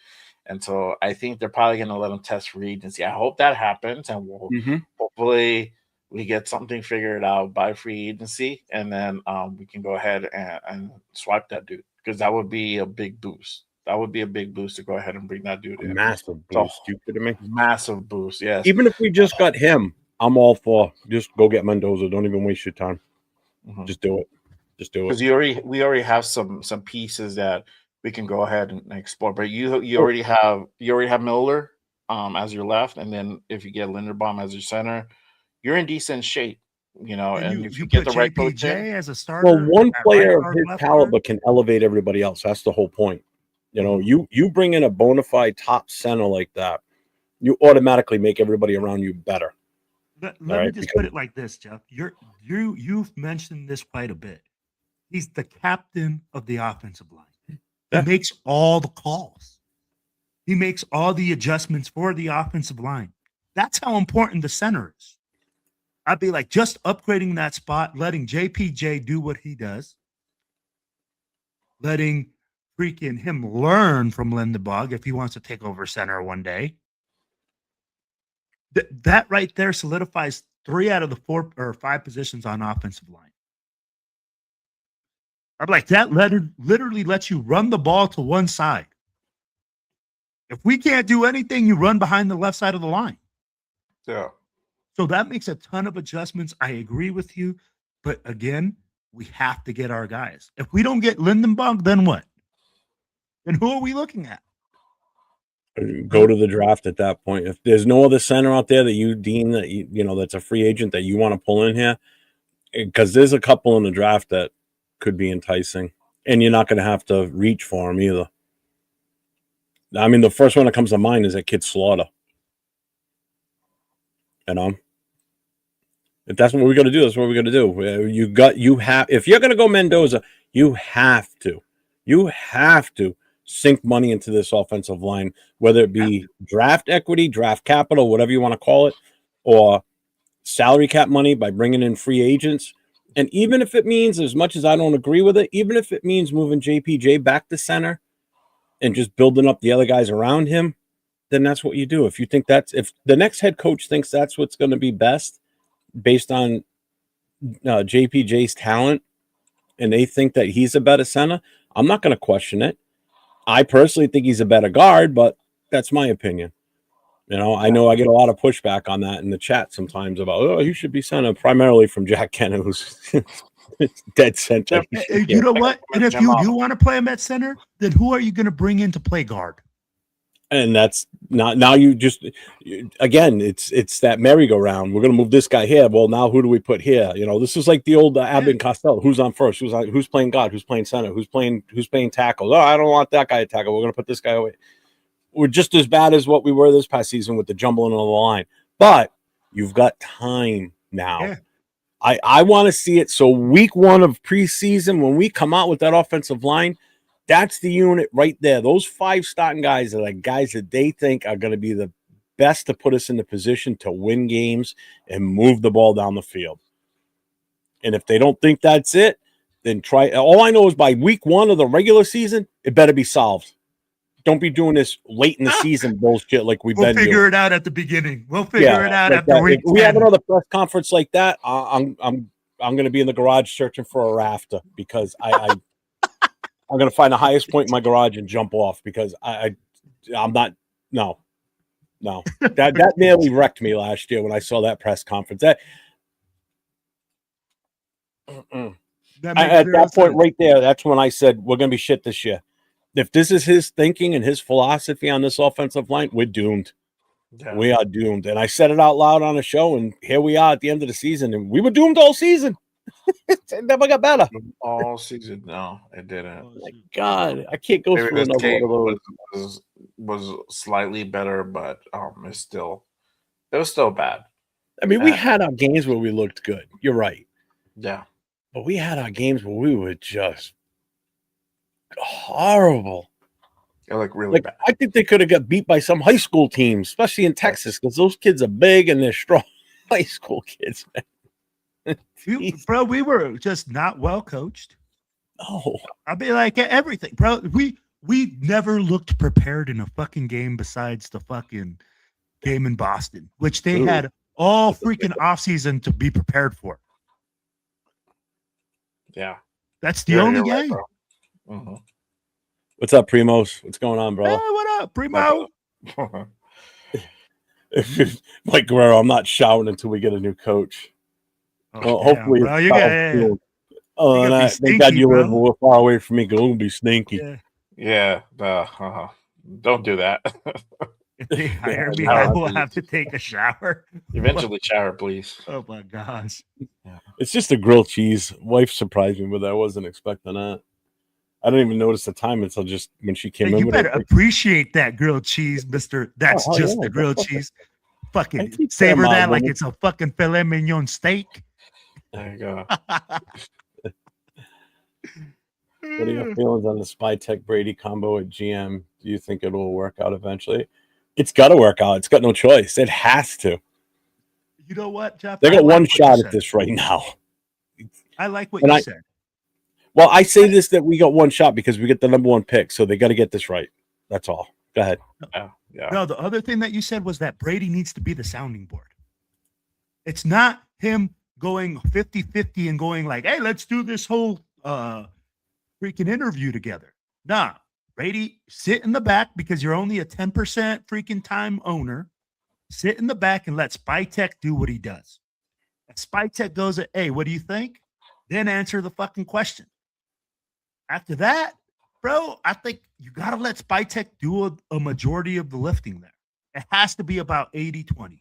And so I think they're probably going to let them test free agency. I hope that happens, and we'll hopefully we get something figured out by free agency, and then we can go ahead and swipe that dude because that would be a big boost. That would be a big boost to go ahead and bring that dude in. Massive boost. You kidding me? Massive boost, yes. Even if we just got him, I'm all for just go get Mendoza. Don't even waste your time. Just do it. Because we already have some pieces that we can go ahead and explore. But you already have Miller as your left, and then if you get Linderbaum as your center, you're in decent shape. You know, and if you get the right coach as a starter. Well, one player of his caliber can elevate everybody else. That's the whole point. You know, you bring in a bona fide top center like that, you automatically make everybody around you better. Let me just put it like this, Jeff. You've mentioned this quite a bit. He's the captain of the offensive line. He makes all the calls. He makes all the adjustments for the offensive line. That's how important the center is. I'd be like just upgrading that spot, letting JPJ do what he does, letting freaking him learn from Linderbaum if he wants to take over center one day. That right there solidifies 3 out of the 4 or 5 positions on offensive line. I'm like, that literally lets you run the ball to one side. If we can't do anything, you run behind the left side of the line. Yeah. So that makes a ton of adjustments. I agree with you. But again, we have to get our guys. If we don't get Linderbaum, then what? Then who are we looking at? Go to the draft at that point. If there's no other center out there that you deem that you know that's a free agent that you want to pull in here, because there's a couple in the draft that could be enticing, and you're not going to have to reach for them either. I mean, the first one that comes to mind is that kid Slaughter. You know, if that's what we're going to do, that's what we're going to do. If you're going to go Mendoza, you have to sink money into this offensive line, whether it be draft equity, draft capital, whatever you want to call it, or salary cap money by bringing in free agents. And even if it means, as much as I don't agree with it, even if it means moving JPJ back to center and just building up the other guys around him, then that's what you do. If you think if the next head coach thinks that's what's going to be best based on JPJ's talent, and they think that he's a better center, I'm not going to question it. I personally think he's a better guard, but that's my opinion. You know I get a lot of pushback on that in the chat sometimes about, he should be center, primarily from Jack Kenna, who's dead center. You know what? And if you do want to play him at center, then who are you going to bring in to play guard? And that's not now. You just again, it's that merry-go-round. We're going to move this guy here. Well, now who do we put here? You know, this is like the old Abbott and Costello. Who's on first? Who's playing guard? Who's playing center? Who's playing tackle? Oh, I don't want that guy to tackle. We're going to put this guy away. We're just as bad as what we were this past season with the jumbling of the line. But you've got time now. Yeah. I want to see it. So week 1 of preseason, when we come out with that offensive line, that's the unit right there. Those 5 starting guys are the guys that they think are going to be the best to put us in the position to win games and move the ball down the field. And if they don't think that's it, then try. All I know is by week 1 of the regular season, it better be solved. Don't be doing this late in the season bullshit like we'll been doing. We'll figure it out at the beginning. We'll figure it out after week 10. If we have another press conference like that, I'm I'm going to be in the garage searching for a rafter because I'm going to find the highest point in my garage and jump off because I'm not. No. That nearly wrecked me last year when I saw that press conference. At that point right there, that's when I said we're going to be shit this year. If this is his thinking and his philosophy on this offensive line, we're doomed. Yeah. We are doomed. And I said it out loud on a show, and here we are at the end of the season, and we were doomed all season. It never got better. All season, no, it didn't. Oh my God, I can't go through another one of those. Was slightly better, but it was still bad. I mean, we had our games where we looked good. You're right. Yeah. But we had our games where we were just horrible. It looked really bad. I think they could have got beat by some high school teams, especially in Texas, because those kids are big and they're strong. High school kids, man. We were just not well coached. Oh, I'll be like everything, bro. We never looked prepared in a fucking game besides the fucking game in Boston, which they had all freaking offseason to be prepared for. Yeah. That's the only game. Right, mm-hmm. What's up, Primos? What's going on, bro? Hey, what up, Primo? Mike Guerrero, I'm not shouting until we get a new coach. Oh, hopefully, bro, you got thank God you live a little far away from me. Go and be stinky. Yeah. Don't do that. If they hire me, I will have to take a shower. Eventually, shower, please. Oh my gosh. Yeah. It's just a grilled cheese. Wife surprised me with that. I wasn't expecting that. I didn't even notice the time until just when she came in. You better appreciate that grilled cheese, Mr. That's just the grilled chease. Fucking savor that like it's a fucking filet mignon steak. There you go. What are your feelings on the Spy Tech Brady combo at GM? Do you think it will work out eventually? It's got to work out. It's got no choice. It has to. You know what, Jeff? They got one shot at this right now. I like what you said. Well, I say this that we got one shot because we get the number one pick, so they got to get this right. That's all. Go ahead. Yeah. No, the other thing that you said was that Brady needs to be the sounding board. It's not him going 50-50 and going like, hey, let's do this whole freaking interview together. Nah, Brady, sit in the back because you're only a 10% freaking time owner. Sit in the back and let Spy Tech do what he does. If Spy Tech goes, hey, what do you think? Then answer the fucking question. After that, bro, I think you got to let Spy Tech do a majority of the lifting there. It has to be about 80-20.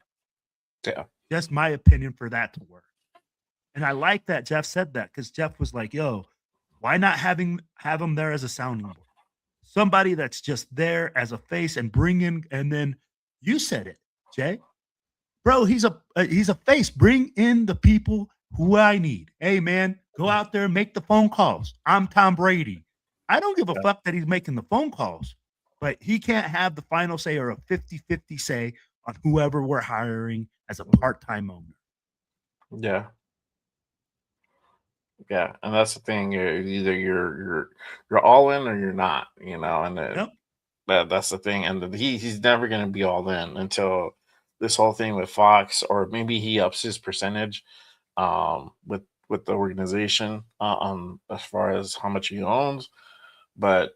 Yeah. That's my opinion for that to work. And I like that Jeff said that because Jeff was like, yo, why not have him there as a sounding board? Somebody that's just there as a face and bring in, and then you said it, Jay. Bro, he's a face. Bring in the people who I need. Hey, man, go out there and make the phone calls. I'm Tom Brady. I don't give a fuck that he's making the phone calls, but he can't have the final say or a 50-50 say on whoever we're hiring as a part-time owner. Yeah. Yeah, and that's the thing. Either you're all in or you're not, and that's the thing. And he's never going to be all in until this whole thing with Fox, or maybe he ups his percentage with the organization as far as how much he owns. But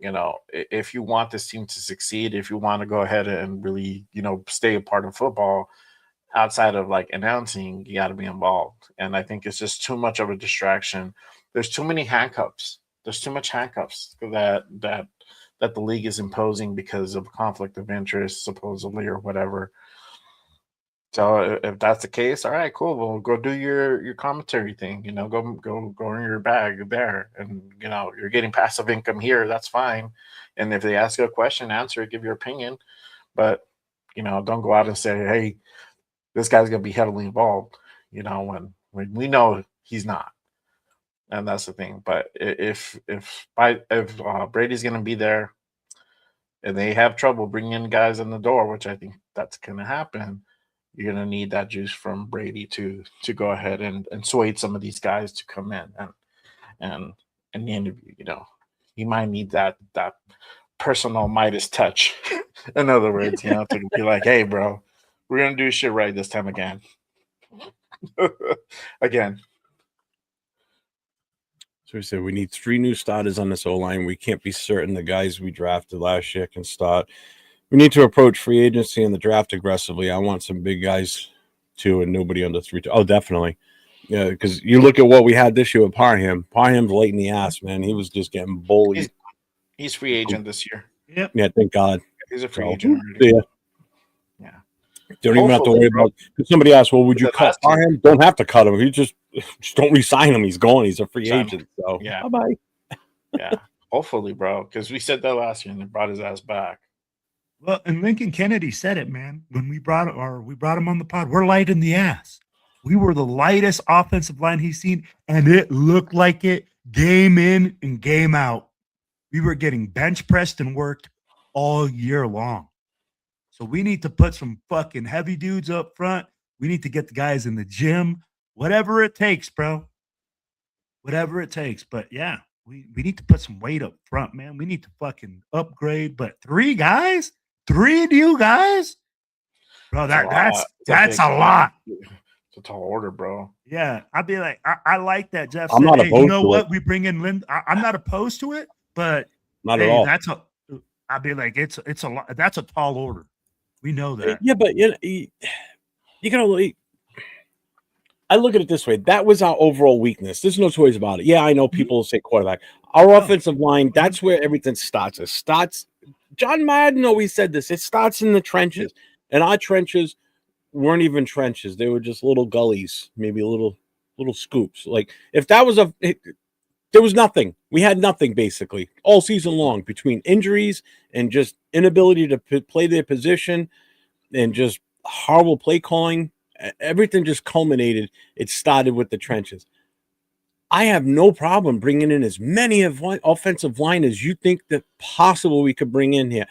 if you want this team to succeed, if you want to go ahead and really stay a part of football outside of like announcing, you got to be involved. And I think it's just too much of a distraction. There's too many handcuffs. There's too much handcuffs that the league is imposing because of conflict of interest, supposedly, or whatever. So if that's the case, all right, cool. Well, go do your commentary thing. Go in your bag there, and you're getting passive income here. That's fine. And if they ask you a question, answer it, give your opinion. But don't go out and say, hey, this guy's gonna be heavily involved. When we know he's not. And that's the thing. But if Brady's gonna be there, and they have trouble bringing guys in the door, which I think that's gonna happen, you're gonna need that juice from Brady to go ahead and sway some of these guys to come in and the interview. You might need that personal Midas touch. In other words, to be like, hey, bro, we're gonna do shit right this time again. Again. So we said we need 3 new starters on this O-line. We can't be certain the guys we drafted last year can start. We need to approach free agency and the draft aggressively. I want some big guys too, and nobody under 3. Oh, definitely. Yeah, because you look at what we had this year with Parham. Parham's late in the ass, man. He was just getting bullied. He's free agent this year. Yep. Yeah, thank God. He's a free So, agent already. yeah. Yeah. Don't even have to worry about. Somebody asked, "Well, would you cut Parham?" Don't have to cut him. You just don't re-sign him. He's gone. He's a free agent. So yeah, bye. Yeah, hopefully, bro. Because we said that last year and they brought his ass back. Well, and Lincoln Kennedy said it, man. When we brought him on the pod, we're light in the ass. We were the lightest offensive line he's seen, and it looked like it game in and game out. We were getting bench pressed and worked all year long. So we need to put some fucking heavy dudes up front. We need to get the guys in the gym, whatever it takes, bro. Whatever it takes. But yeah, we need to put some weight up front, man. We need to fucking upgrade. But 3 guys? 3 new guys? Bro, that's a lot. It's a tall order, bro. Yeah, I'd be like, I like that. Jeff I'm said, not hey, you know opposed to what? it. We bring in Lynn. I'm not opposed to it, but Not hey, at all. I'd be like, it's a lot. That's a tall order. We know that. Yeah, but you gotta. I look at it this way. That was our overall weakness. There's no two ways about it. Yeah, I know people say quarterback. Our offensive line, that's where everything starts. It starts. John Madden always said this. It starts in the trenches. And our trenches weren't even trenches. They were just little gullies, maybe little scoops. Like if that was there was nothing. We had nothing basically all season long between injuries and just inability to play their position and just horrible play calling. Everything just culminated. It started with the trenches. I have no problem bringing in as many offensive line as you think that possible we could bring in here.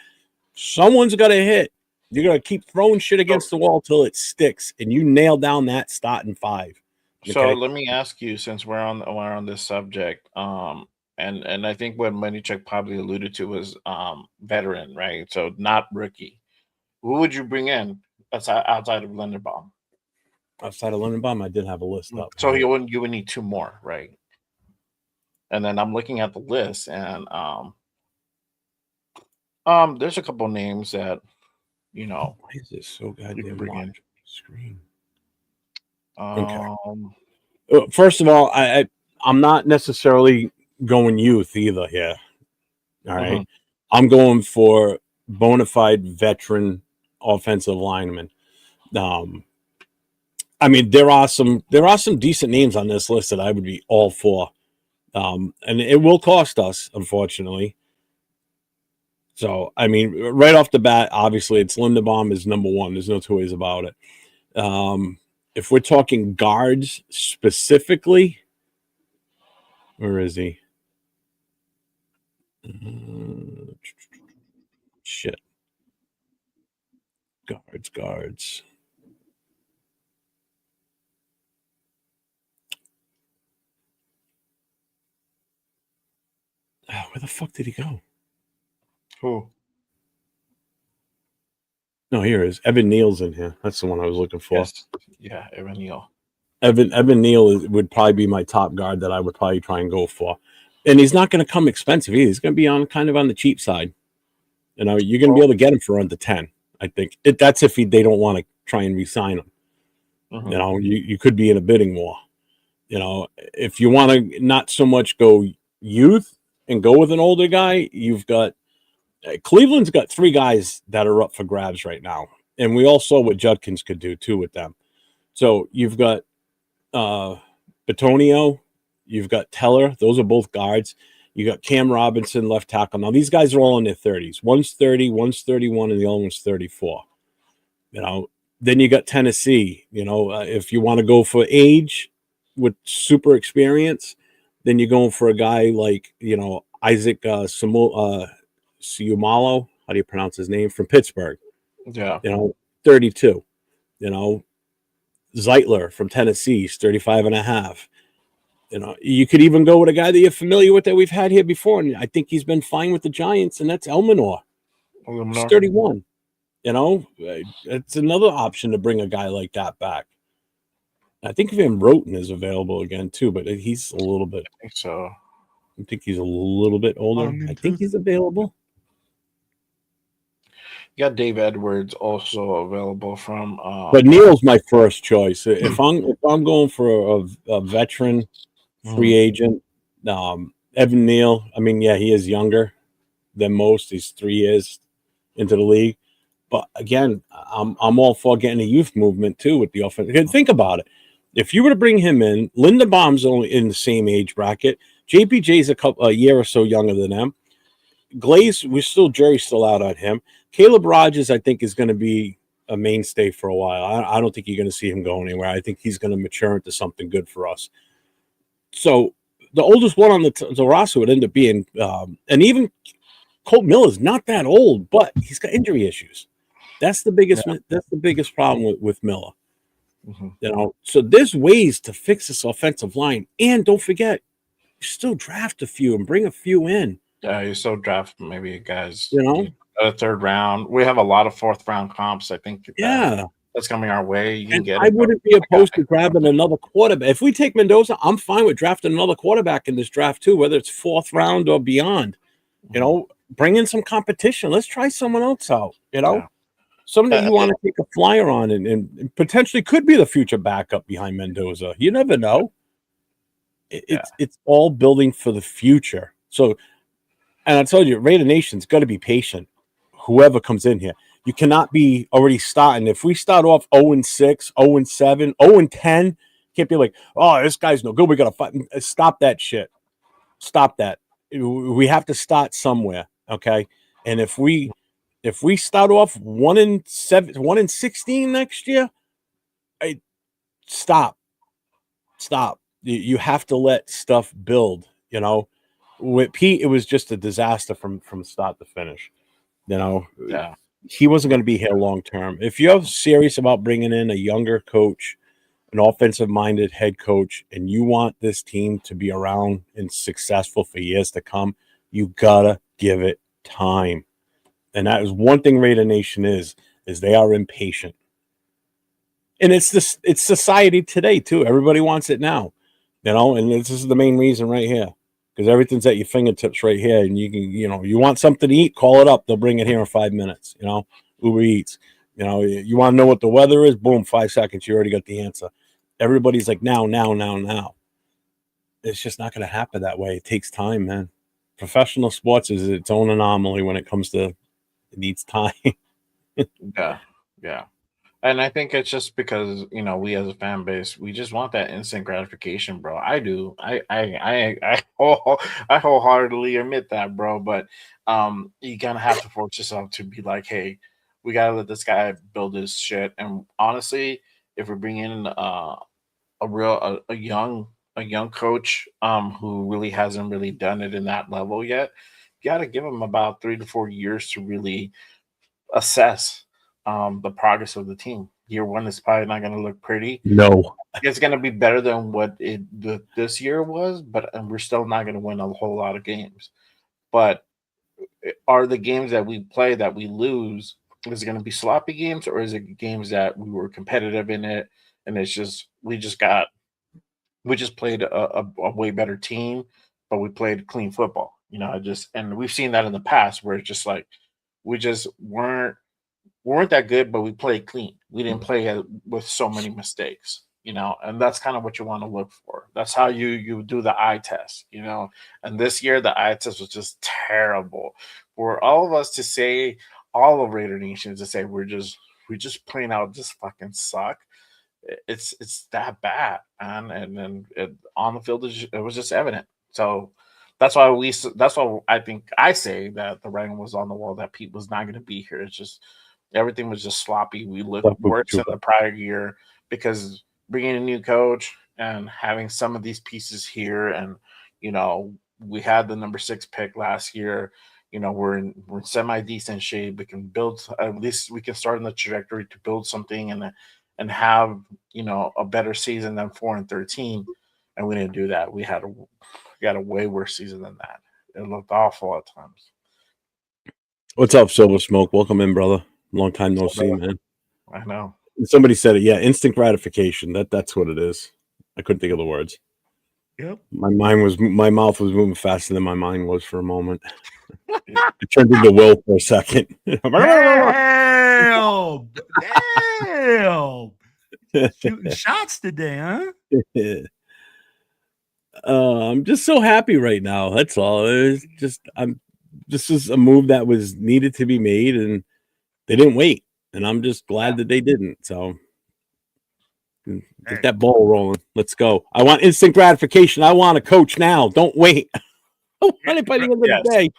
Someone's got to hit. You're going to keep throwing shit against the wall till it sticks, and you nail down that starting 5. Okay? So let me ask you, since we're on this subject, and I think what Manichek probably alluded to was veteran, right? So not rookie. Who would you bring in outside of Linderbaum? Outside of Linderbaum, I did have a list up. So you would need 2 more, right? And then I'm looking at the list, and there's a couple names that why is this so goddamn large screen? Okay. First of all, I'm not necessarily going youth either here. All right. Mm-hmm. I'm going for bona fide veteran offensive linemen. I mean, there are some decent names on this list that I would be all for. And it will cost us, unfortunately. So, I mean, right off the bat, obviously, it's Linderbaum is number 1. There's no two ways about it. If we're talking guards specifically, where is he? Shit. Guards. Where the fuck did he go? Who? No, here is Evan Neal's in here. That's the one I was looking for. Yes. Yeah, Evan Neal. Evan Neal would probably be my top guard that I would probably try and go for. And he's not going to come expensive either. He's going to be on the cheap side. You're going to be able to get him for under 10. I think that's if they don't want to try and re-sign him. Mm-hmm. You could be in a bidding war. If you want to not so much go youth and go with an older guy, you've got Cleveland's got 3 guys that are up for grabs right now. And we all saw what Judkins could do too with them. So you've got Bitonio, you've got Teller. Those are both guards. You got Cam Robinson, left tackle. Now, these guys are all in their 30s. One's 30, one's 31, and the other one's 34. Then you got Tennessee. If you want to go for age with super experience, then you're going for a guy like, Isaac Siumalo. How do you pronounce his name? From Pittsburgh. Yeah. 32. Zeitler from Tennessee, 35 and a half. You could even go with a guy that you're familiar with that we've had here before, and I think he's been fine with the Giants, and that's Elminor. He's 31. It's another option to bring a guy like that back. I think Van Roten is available again too, but he's a little bit. I think so. I think he's a little bit older. I think he's available. You got Dave Edwards also available from. But Neal's my first choice. If I'm going for a veteran free agent, Evan Neal. I mean, yeah, he is younger than most. He's 3 years into the league. But again, I'm all for getting a youth movement too with the offense. Think about it. If you were to bring him in, Linderbaum's only in the same age bracket. JPJ's a year or so younger than them. Glaze, jury's still out on him. Caleb Rogers, I think, is going to be a mainstay for a while. I don't think you're going to see him go anywhere. I think he's going to mature into something good for us. So the oldest one on the roster would end up being, and even Colt Miller's not that old, but he's got injury issues. That's the biggest. Yeah. That's the biggest problem with Miller. You know, so there's ways to fix this offensive line, and don't forget, you still draft a few and bring a few in. Yeah, you still draft maybe guys. You know, a third round. We have a lot of fourth round comps. I think. That's coming our way. You can get. I wouldn't be opposed to grabbing another quarterback. If we take Mendoza, I'm fine with drafting another quarterback in this draft too, whether it's fourth round or beyond. You know, bring in some competition. Let's try someone else out. You know, somebody you want to take a flyer on and potentially could be the future backup behind Mendoza. You never know. It's all building for the future. So, and I told you, Raider Nation's got to be patient. Whoever comes in here. You cannot be already starting. If we start off 0-6, 0-7, 0-10, can't be like, oh, this guy's no good. We got to fight. Stop that shit. Stop that. We have to start somewhere, okay? And if we start off 1-7, 1-16 next year, stop. You have to let stuff build. You know, with Pete, it was just a disaster from start to finish. You know. Yeah. He wasn't going to be here long term. If you're serious about bringing in a younger coach, an offensive-minded head coach, and you want this team to be around and successful for years to come, you gotta give it time. And that is one thing Raider Nation is they are impatient. And it's society today too. Everybody wants it now, you know. And this is the main reason right here. Because everything's at your fingertips right here, and you can, you know, you want something to eat, call it up. They'll bring it here in 5 minutes. You know, Uber Eats. You know, you want to know what the weather is? Boom, 5 seconds. You already got the answer. Everybody's like now. It's just not going to happen that way. It takes time, man. Professional sports is its own anomaly when it comes to it needs time. Yeah. And I think it's just because, you know, we as a fan base, we just want that instant gratification, bro. I do. I wholeheartedly admit that, bro. But you kind of have to force yourself to be like, hey, we gotta let this guy build his shit. And honestly, if we're bringing in a young coach who really hasn't really done it in that level yet, you got to give him about 3 to 4 years to really assess the progress of the team. Year one is probably not going to look pretty. No, it's going to be better than what this year was, but we're still not going to win a whole lot of games. But are the games that we play that we lose, is it going to be sloppy games, or is it games that we were competitive in it and it's just we just played a way better team, but we played clean football, you know? And we've seen that in the past where it's just like we just weren't that good, but we played clean. We didn't play with so many mistakes, you know, and that's kind of what you want to look for. That's how you do the eye test, you know. And this year the eye test was just terrible. For all of us to say, all of Raider Nation to say we're just playing out, just fucking suck. It's that bad, man. And then on the field it was just evident. So that's why I think I say that the writing was on the wall that Pete was not going to be here. It's just everything was just sloppy. We looked worse than the prior year because bringing a new coach and having some of these pieces here, and you know, we had the number 6 pick last year. You know, we're in semi decent shape. We can build, at least we can start on the trajectory to build something and have, you know, a better season than 4-13. And we didn't do that. We got a way worse season than that. It looked awful at times. What's up, Silver Smoke? Welcome in, brother. Long time no see, man. I know. Somebody said it. Yeah, instant gratification. That's what it is. I couldn't think of the words. Yep. My mouth was moving faster than my mind was for a moment. It turned into Will for a second. Damn. Damn. Shooting shots today, huh? I'm just so happy right now. That's all. This is a move that was needed to be made, and they didn't wait. And I'm just glad that they didn't. So get that ball rolling. Let's go. I want instant gratification. I want a coach now. Don't wait. I want it by the end of the day.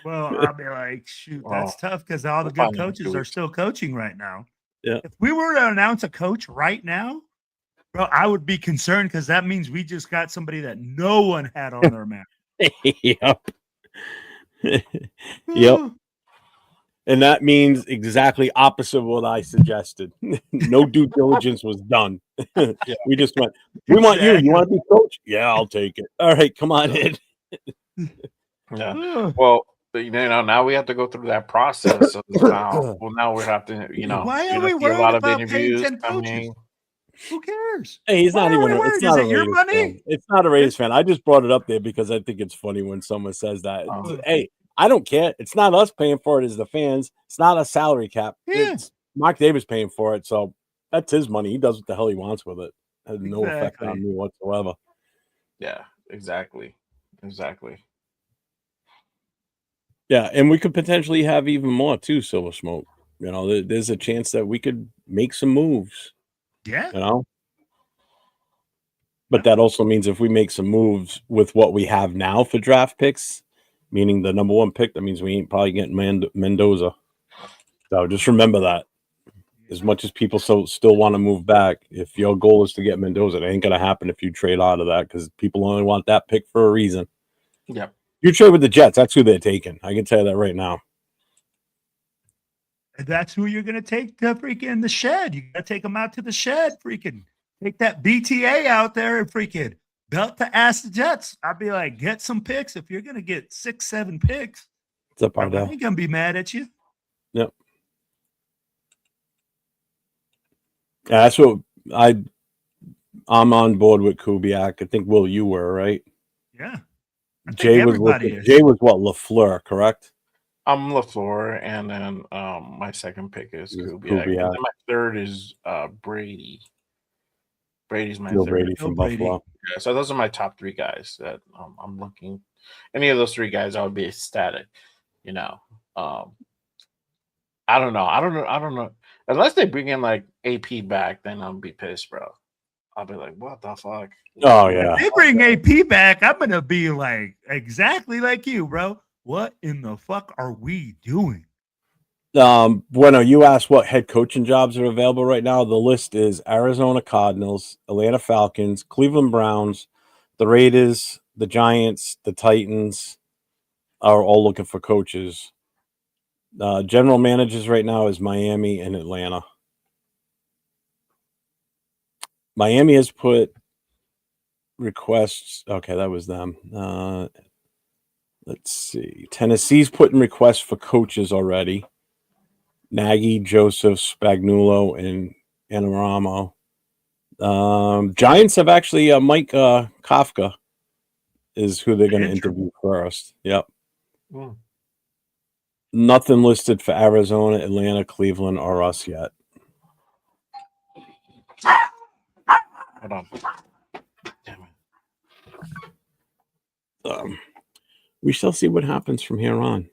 Well, I'll be like, shoot, that's tough because all the good coaches are still coaching right now. Yeah. If we were to announce a coach right now, bro, I would be concerned because that means we just got somebody that no one had on their map. Yep. Yep. And that means exactly opposite of what I suggested. No due diligence was done. We just went, we want you. You want to be coach? Yeah, I'll take it. All right, come on in. Yeah. Well, now we have to go through that process. Now we have to, why are we worried a lot about of interviews 10 coaches? Who cares? Hey, he's not even. It's not a your Raiders money? fan. It's not a Raiders fan. I just brought it up there because I think it's funny when someone says that. Hey, I don't care. It's not us paying for it as the fans. It's not a salary cap. Yeah. It's Mark Davis paying for it. So that's his money. He does what the hell he wants with it. It has no effect on me whatsoever. Yeah, exactly. Yeah, and we could potentially have even more too, Silver Smoke. There's a chance that we could make some moves. Yeah. But that also means if we make some moves with what we have now for draft picks, meaning the number one pick, that means we ain't probably getting Mendoza. So just remember that. As much as people still want to move back, if your goal is to get Mendoza, it ain't going to happen if you trade out of that because people only want that pick for a reason. Yep. You trade with the Jets, that's who they're taking. I can tell you that right now. That's who you're going to take to freaking the shed. You got to take them out to the shed, freaking. Take that BTA out there and freaking belt to ass the Jets. I'd be like, get some picks. If you're going to get 6-7 picks, what's up, I ain't going to be mad at you. Yep. Yeah, that's what I'm on board with Kubiak. I think, Will, you were, right? Yeah. Jay was what, LaFleur, correct? I'm LaFleur, and then my second pick is Kubiak. And then my third is Brady. Brady's my third. Brady from Buffalo. Yeah, so those are my top three guys that I'm looking. Any of those three guys, I would be ecstatic. I don't know. Unless they bring in like AP back, then I'll be pissed, bro. I'll be like, what the fuck? Oh yeah. If they bring AP back, I'm gonna be like exactly like you, bro. What in the fuck are we doing? Bueno, you asked what head coaching jobs are available right now. The list is Arizona Cardinals, Atlanta Falcons, Cleveland Browns, the Raiders, the Giants, the Titans are all looking for coaches. General managers right now is Miami and Atlanta. Miami has put requests. Okay, that was them. Let's see. Tennessee's putting requests for coaches already. Nagy, Joseph, Spagnuolo, and Anaramo. Giants have actually Mike Kafka is who they're going to interview first. Yep. Nothing listed for Arizona, Atlanta, Cleveland, or us yet. Hold on. Damn it. We shall see what happens from here on.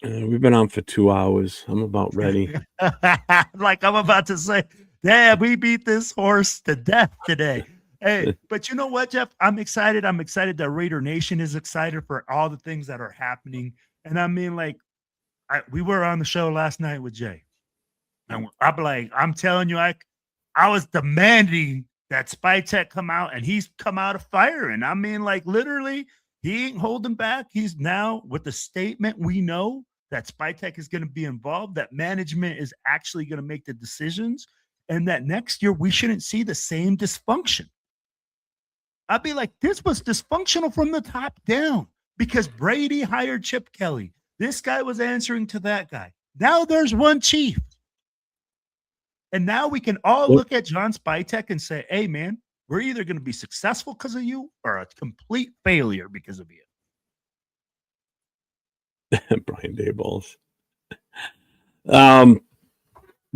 We've been on for 2 hours. I'm about ready. Like I'm about to say, damn, we beat this horse to death today. Hey, but you know what, Jeff? I'm excited. I'm excited that Raider Nation is excited for all the things that are happening. And I mean, like, we were on the show last night with Jay. And I'm telling you, I was demanding that Spytek come out, and he's come out of fire. And I mean, like, literally, he ain't holding back. He's now with the statement we know that Spytek is going to be involved, that management is actually going to make the decisions, and that next year we shouldn't see the same dysfunction. I'd be like, this was dysfunctional from the top down because Brady hired Chip Kelly. This guy was answering to that guy. Now there's one chief. And now we can all look at John Spytek and say, hey, man, we're either going to be successful because of you or a complete failure because of you. Brian Dayball's.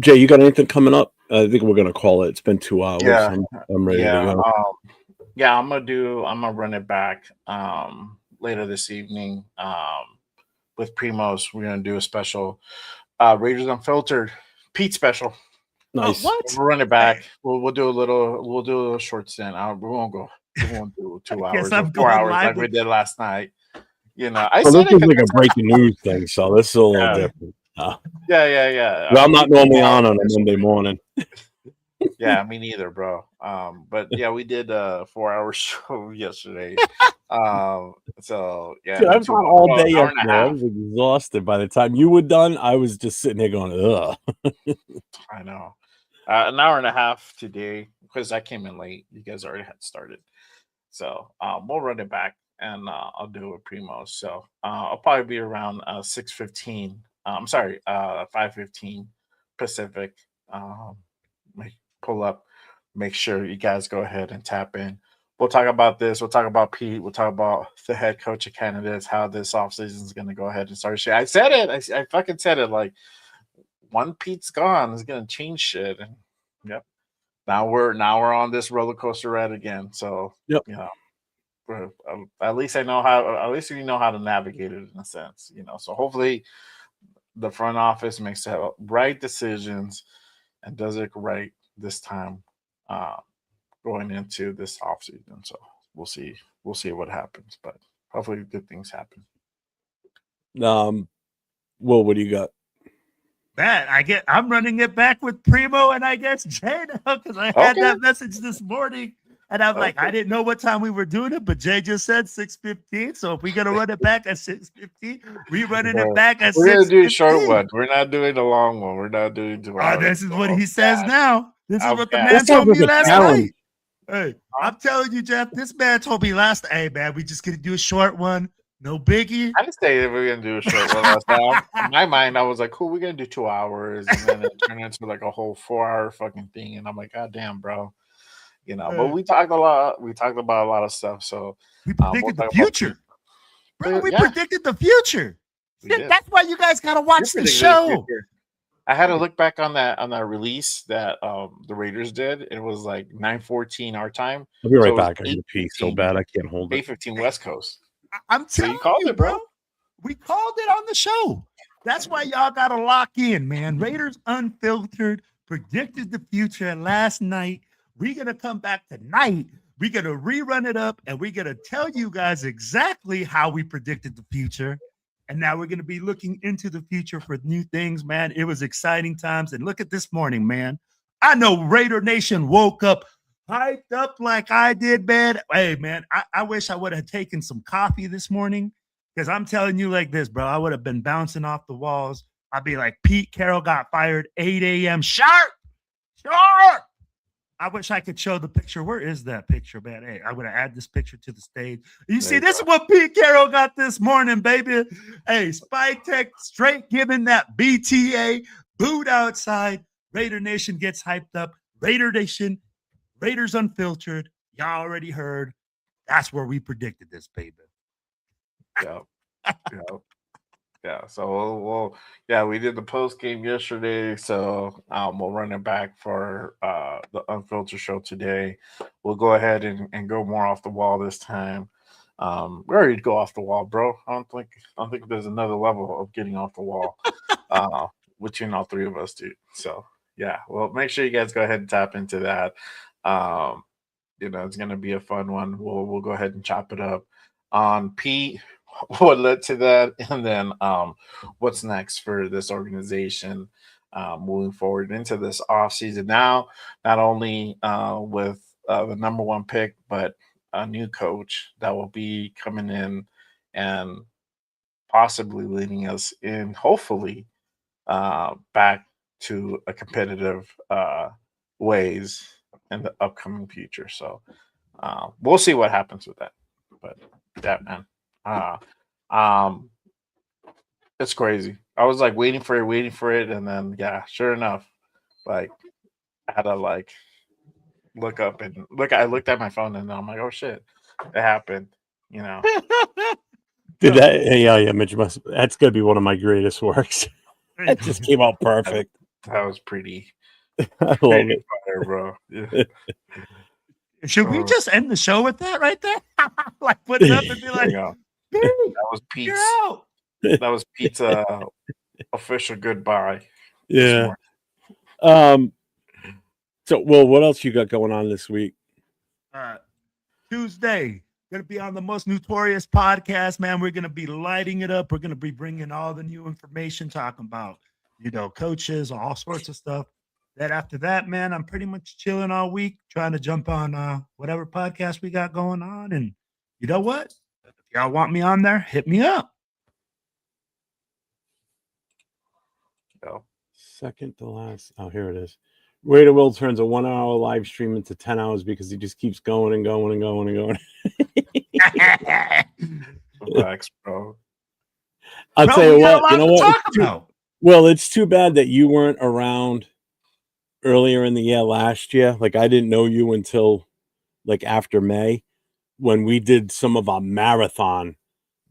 Jay, you got anything coming up? I think we're gonna call it. It's been 2 hours. Yeah. I'm ready to go. I'm gonna run it back later this evening. With Primos, we're gonna do a special Raiders Unfiltered Pete special. Nice. What? We'll run it back. We'll do a little short stint. We won't do 2 hours or 4 hours like we did last night. You know, this is like a breaking news thing, so this is a little different. Yeah. Well, I'm not normally on a Monday morning. Yeah, me neither, bro. But yeah, we did a 4-hour show yesterday. So yeah, Dude, I've gone all day yesterday. I half. was exhausted. By the time you were done, I was just sitting there going, ugh. I know. An hour and a half today because I came in late. You guys already had started. So we'll run it back and I'll do a primo. So I'll probably be around 6:15. I'm sorry, 5:15 Pacific. Pull up, make sure you guys go ahead and tap in. We'll talk about this. We'll talk about Pete. We'll talk about the head coach of candidates, how this offseason is going to go ahead and start shit. I said it. I fucking said it. Like, one Pete's gone is going to change shit. And yep. Now we're on this roller coaster ride again. So, yep. You know, at least I know how. At least we know how to navigate it in a sense. You know, so hopefully the front office makes the right decisions and does it right this time going into this offseason. So we'll see what happens, but hopefully good things happen. Well, what do you got? I'm running it back with Primo and I guess Jay now because I had that message this morning and I'm like, I didn't know what time we were doing it, but Jay just said 6:15. So if we're gonna run it back at 6:15, we're running it back at 6:15. We're gonna do a short one. We're not doing a long one. We're not doing 2 hours. This is what he says now. This is what the man told me last night. Hey, I'm telling you, Jeff, this man told me last night, hey, man, we just going to do a short one. No biggie. I didn't say that we were going to do a short one last time. In my mind, I was like, cool, we're going to do 2 hours. And then it turned into like a whole 4-hour fucking thing. And I'm like, God damn, bro. You know, but we talked a lot. We talked about a lot of stuff. So we predicted the future. Bro, we predicted the future. That's why you guys got to watch the show. I had to look back on that release that the Raiders did. It was like 9:14 our time. I'll be right back. I need to pee so bad I can't hold it. 8:15 West Coast. I'm telling you, called it, bro. We called it on the show. That's why y'all got to lock in, man. Raiders Unfiltered predicted the future last night. We're going to come back tonight. We're going to rerun it up, and we're going to tell you guys exactly how we predicted the future. And now we're going to be looking into the future for new things, man. It was exciting times. And look at this morning, man. I know Raider Nation woke up hyped up like I did, man. Hey, man, I wish I would have taken some coffee this morning because I'm telling you like this, bro. I would have been bouncing off the walls. I'd be like, Pete Carroll got fired 8 a.m. Sharp. I wish I could show the picture. Where is that picture, man? Hey, I would have added this picture to the stage. You see, this is what Pete Carroll got this morning, baby. Hey, Spytek straight giving that BTA boot outside. Raider Nation gets hyped up. Raider Nation, Raiders Unfiltered. Y'all already heard. That's where we predicted this, baby. Yeah. So we did the post game yesterday. So we'll run it back for the Unfiltered show today. We'll go ahead and go more off the wall this time. We already go off the wall, bro. I don't think there's another level of getting off the wall between all three of us, dude. So yeah, well, make sure you guys go ahead and tap into that. It's gonna be a fun one. We'll go ahead and chop it up on Pete. What led to that, and then what's next for this organization moving forward into this offseason now, not only with the number one pick, but a new coach that will be coming in and possibly leading us in, hopefully, back to a competitive ways in the upcoming future. So we'll see what happens with that. But that, man. It's crazy. I was like waiting for it, and then sure enough, like I had to like look up and look. I looked at my phone and I'm like, oh shit, it happened. You know. Did that? Yeah, Mitch must. That's gonna be one of my greatest works. It just came out perfect. That was pretty. I love it, fire, bro. Yeah. Should we just end the show with that right there? Like put it up and be like, That was you're Pete's. out. That was Pete's official goodbye. Yeah. So, Will, what else you got going on this week? Tuesday, going to be on the Most Notorious podcast, man. We're going to be lighting it up. We're going to be bringing all the new information, talking about, coaches, all sorts of stuff. Then after that, man, I'm pretty much chilling all week, trying to jump on whatever podcast we got going on. And you know what? If y'all want me on there, hit me up. Go. Second to last. Oh, here it is. Raider Will turns a 1 hour live stream into 10 hours because he just keeps going and going and going and going. Relax, bro. I'll tell you what. You know what? Well, it's too bad that you weren't around earlier in the year last year. Like, I didn't know you until like after May when we did some of our marathon.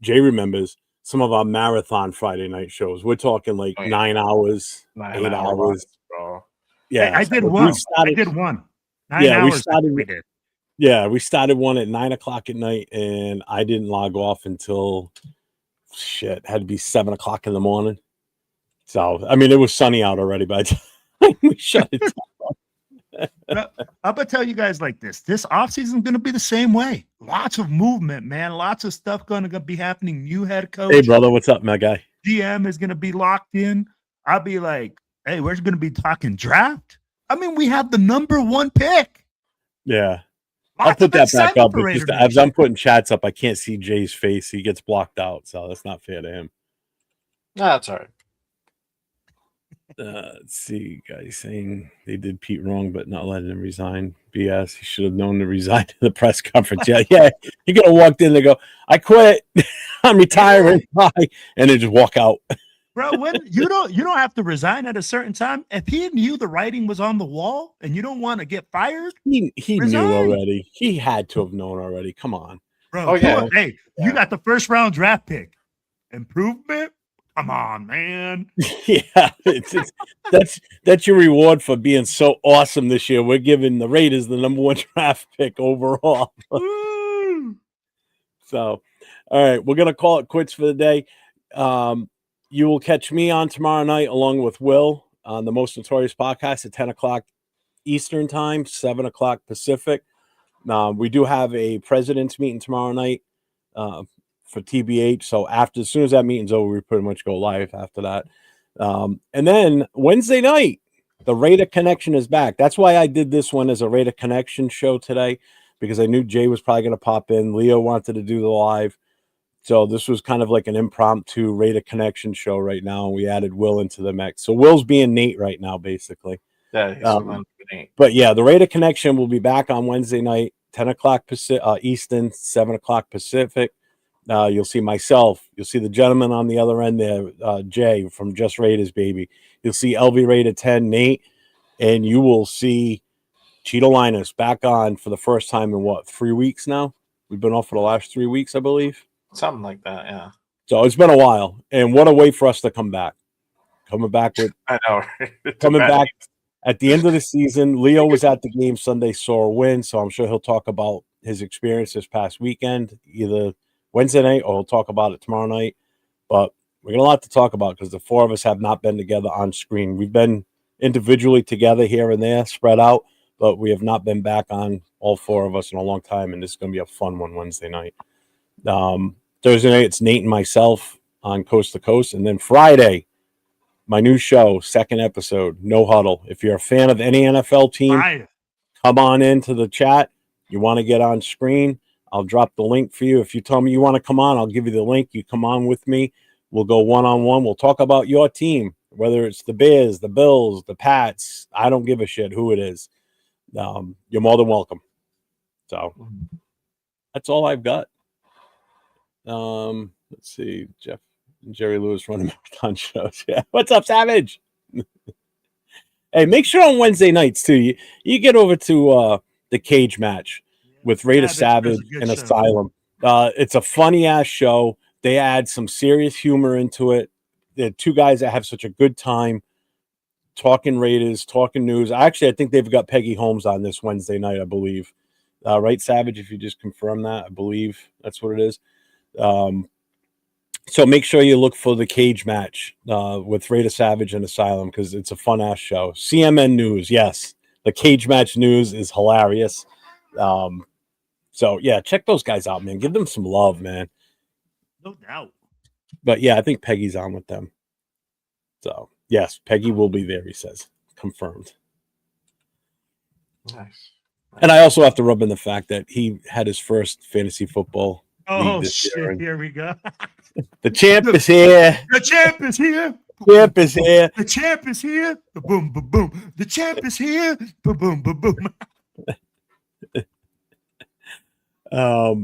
Jay remembers some of our marathon Friday night shows. We're talking like 9 hours, 8 hours, bro. Yeah, I did one. I did one. 9 hours. We did. Yeah, we started one at 9 o'clock at night, and I didn't log off until had to be 7 o'clock in the morning. So, I mean, it was sunny out already by the time we shut it down. I'm gonna tell you guys like this. This offseason is gonna be the same way. Lots of movement, man. Lots of stuff gonna be happening. New head coach. Hey, brother, what's up, my guy? GM is gonna be locked in. I'll be like, hey, we're gonna be talking draft. I mean, we have the number 1 pick. Yeah. I'll put that back up. But just as I'm putting chats up, I can't see Jay's face. He gets blocked out, so that's not fair to him. No, that's all right. Let's see, guys saying they did Pete wrong, but not letting him resign. BS. He should have known to resign in the press conference. Yeah. He could have walked in and go, I quit. I'm retiring. Bye. And then just walk out. Bro, when you don't have to resign at a certain time. If he knew the writing was on the wall and you don't want to get fired, he knew already. He had to have known already. Come on, bro. Hey, you got the first round draft pick. Improvement. Come on, man. Yeah, that's your reward for being so awesome this year. We're giving the Raiders the number 1 draft pick overall. So, all right, we're gonna call it quits for the day. You will catch me on tomorrow night along with Will on the Most Notorious podcast at 10 o'clock Eastern time, 7 o'clock Pacific. We do have a president's meeting tomorrow night for TBH. So as soon as that meeting's over, we pretty much go live after that. And then Wednesday night, the Raider Connection is back. That's why I did this one as a Raider Connection show today, because I knew Jay was probably going to pop in. Leo wanted to do the live. So this was kind of like an impromptu Raider Connection show right now. And we added Will into the mix. So Will's being Nate right now, basically. Yeah, but yeah, the Raider Connection will be back on Wednesday night, 10 o'clock Eastern, 7 o'clock Pacific. You'll see myself. You'll see the gentleman on the other end there, Jay from Just Raiders, baby. You'll see LV Raider 10, Nate, and you will see Cheeto Linus back on for the first time in 3 weeks now? We've been off for the last 3 weeks, I believe. Something like that, yeah. So it's been a while, and what a way for us to come back. Coming back with, I know, coming back at the end of the season. Leo was at the game Sunday, saw a win, so I'm sure he'll talk about his experience this past weekend, either Wednesday night or he'll talk about it tomorrow night. But we got a lot to talk about because the 4 of us have not been together on screen. We've been individually together here and there, spread out, but we have not been back on, all 4 of us, in a long time, and this is going to be a fun one Wednesday night. Thursday night, it's Nate and myself on Coast to Coast. And then Friday, my new show, 2nd episode, No Huddle. If you're a fan of any NFL team, come on into the chat. You want to get on screen, I'll drop the link for you. If you tell me you want to come on, I'll give you the link. You come on with me. We'll go one-on-one. We'll talk about your team, whether it's the Bears, the Bills, the Pats. I don't give a shit who it is. You're more than welcome. So that's all I've got. Let's see, Jeff and Jerry Lewis running marathon shows. Yeah. What's up, Savage? Hey, make sure on Wednesday nights too. You get over to the cage match with Raider Savage and Asylum. It's a funny ass show. They add some serious humor into it. The two guys that have such a good time talking Raiders, talking news. I think they've got Peggy Holmes on this Wednesday night, I believe. Right, Savage? If you just confirm that, I believe that's what it is. So make sure you look for the cage match with Raider Savage and Asylum because it's a fun ass show. CMN News, yes, the cage match news is hilarious. So yeah, check those guys out, man. Give them some love, man. No doubt. But yeah, I think Peggy's on with them. So yes, Peggy will be there. He says, confirmed. Nice. And I also have to rub in the fact that he had his first fantasy football. Oh shit! Here we go. The champ is here. The champ is here. Champ is here. The champ is here. Boom, boom, boom. The champ is here. Boom, boom, boom, boom. Let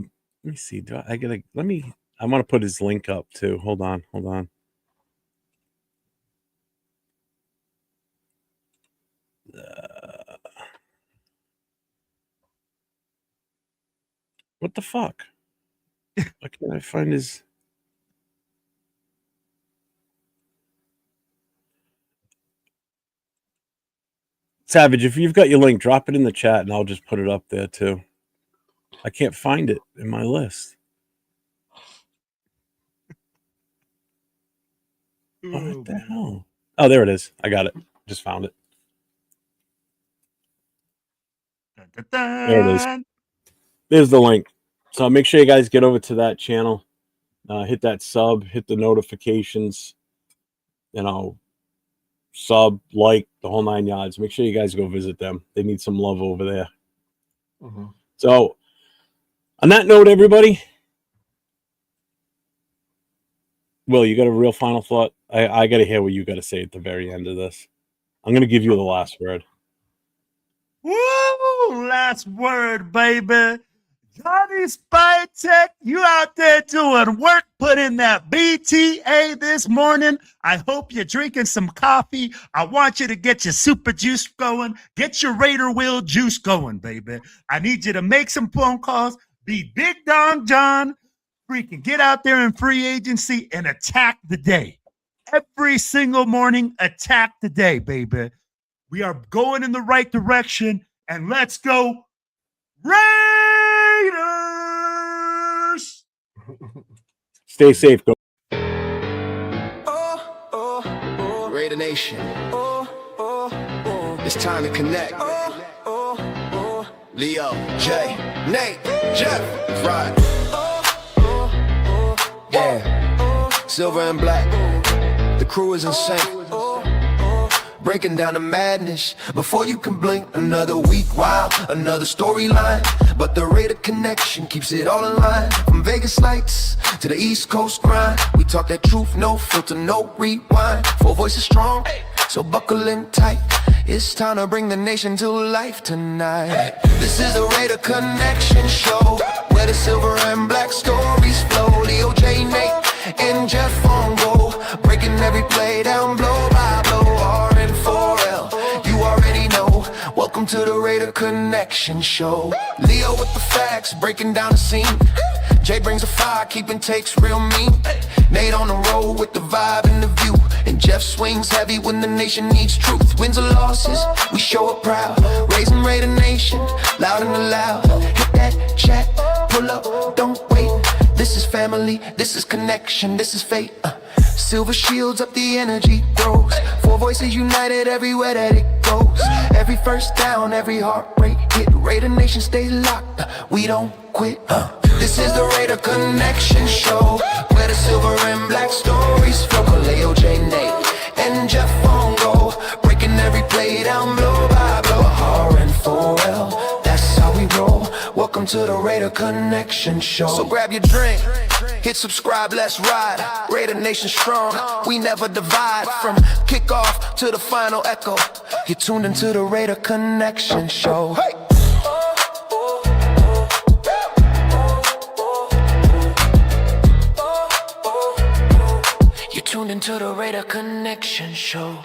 me see. I want to put his link up too. Hold on. What the fuck? Why can't I find his? Savage, if you've got your link, drop it in the chat and I'll just put it up there too. I can't find it in my list. What the hell? Oh, there it is. I got it. Just found it. There it is. There's the link. So make sure you guys get over to that channel. Hit that sub, hit the notifications, sub, like, the whole 9 yards. Make sure you guys go visit them. They need some love over there. Mm-hmm. So on that note, everybody, Will, you got a real final thought? I got to hear what you got to say at the very end of this. I'm going to give you the last word. Woo! Last word, baby. Johnny Spy Tech, you out there doing work, put in that BTA this morning. I hope you're drinking some coffee. I want you to get your super juice going. Get your Raider Wheel juice going, baby. I need you to make some phone calls. Be Big Don John. Freaking get out there in free agency and attack the day. Every single morning, attack the day, baby. We are going in the right direction, and let's go Raiders! Stay safe. Go. Raider Nation. It's time to connect. Leo, Jay, Nate, Jeff, Rod. Yeah, silver and black. The crew is in sync. Breaking down the madness before you can blink. Another week, wow, another storyline. But the Raider connection keeps it all in line. From Vegas lights to the East Coast grind. We talk that truth, no filter, no rewind. 4 voices strong, so buckle in tight. It's time to bring the nation to life tonight. This is the Raider Connection Show, where the silver and black stories flow. Leo, J, Nate, and Jeff on go, breaking every play down blow by blow. R-N-4-L, you already know. Welcome to the Raider Connection Show. Leo with the facts, breaking down the scene. Jay brings the fire, keeping takes real mean. Nate on the road with the vibe and the view. And Jeff swings heavy when the nation needs truth. Wins or losses, we show up proud. Raising Raider Nation, loud and loud. Hit that chat, pull up, don't wait. This is family, this is connection, this is fate. Silver shields up, the energy grows. 4 voices united everywhere that it goes. Every first down, every heartbreak hit. Raider Nation stays locked, we don't quit. This is the Raider Connection Show, where the silver and black stories flow. Kaleo, J, Nate, and Jeff on go, breaking every play down blow by blow. R-N-4-L, that's how we roll. Welcome to the Raider Connection Show. So grab your drink, hit subscribe, let's ride. Raider Nation strong, we never divide. From kickoff to the final echo, you're tuned into the Raider Connection Show. Hey! You're tuned into the Raider Connection Show.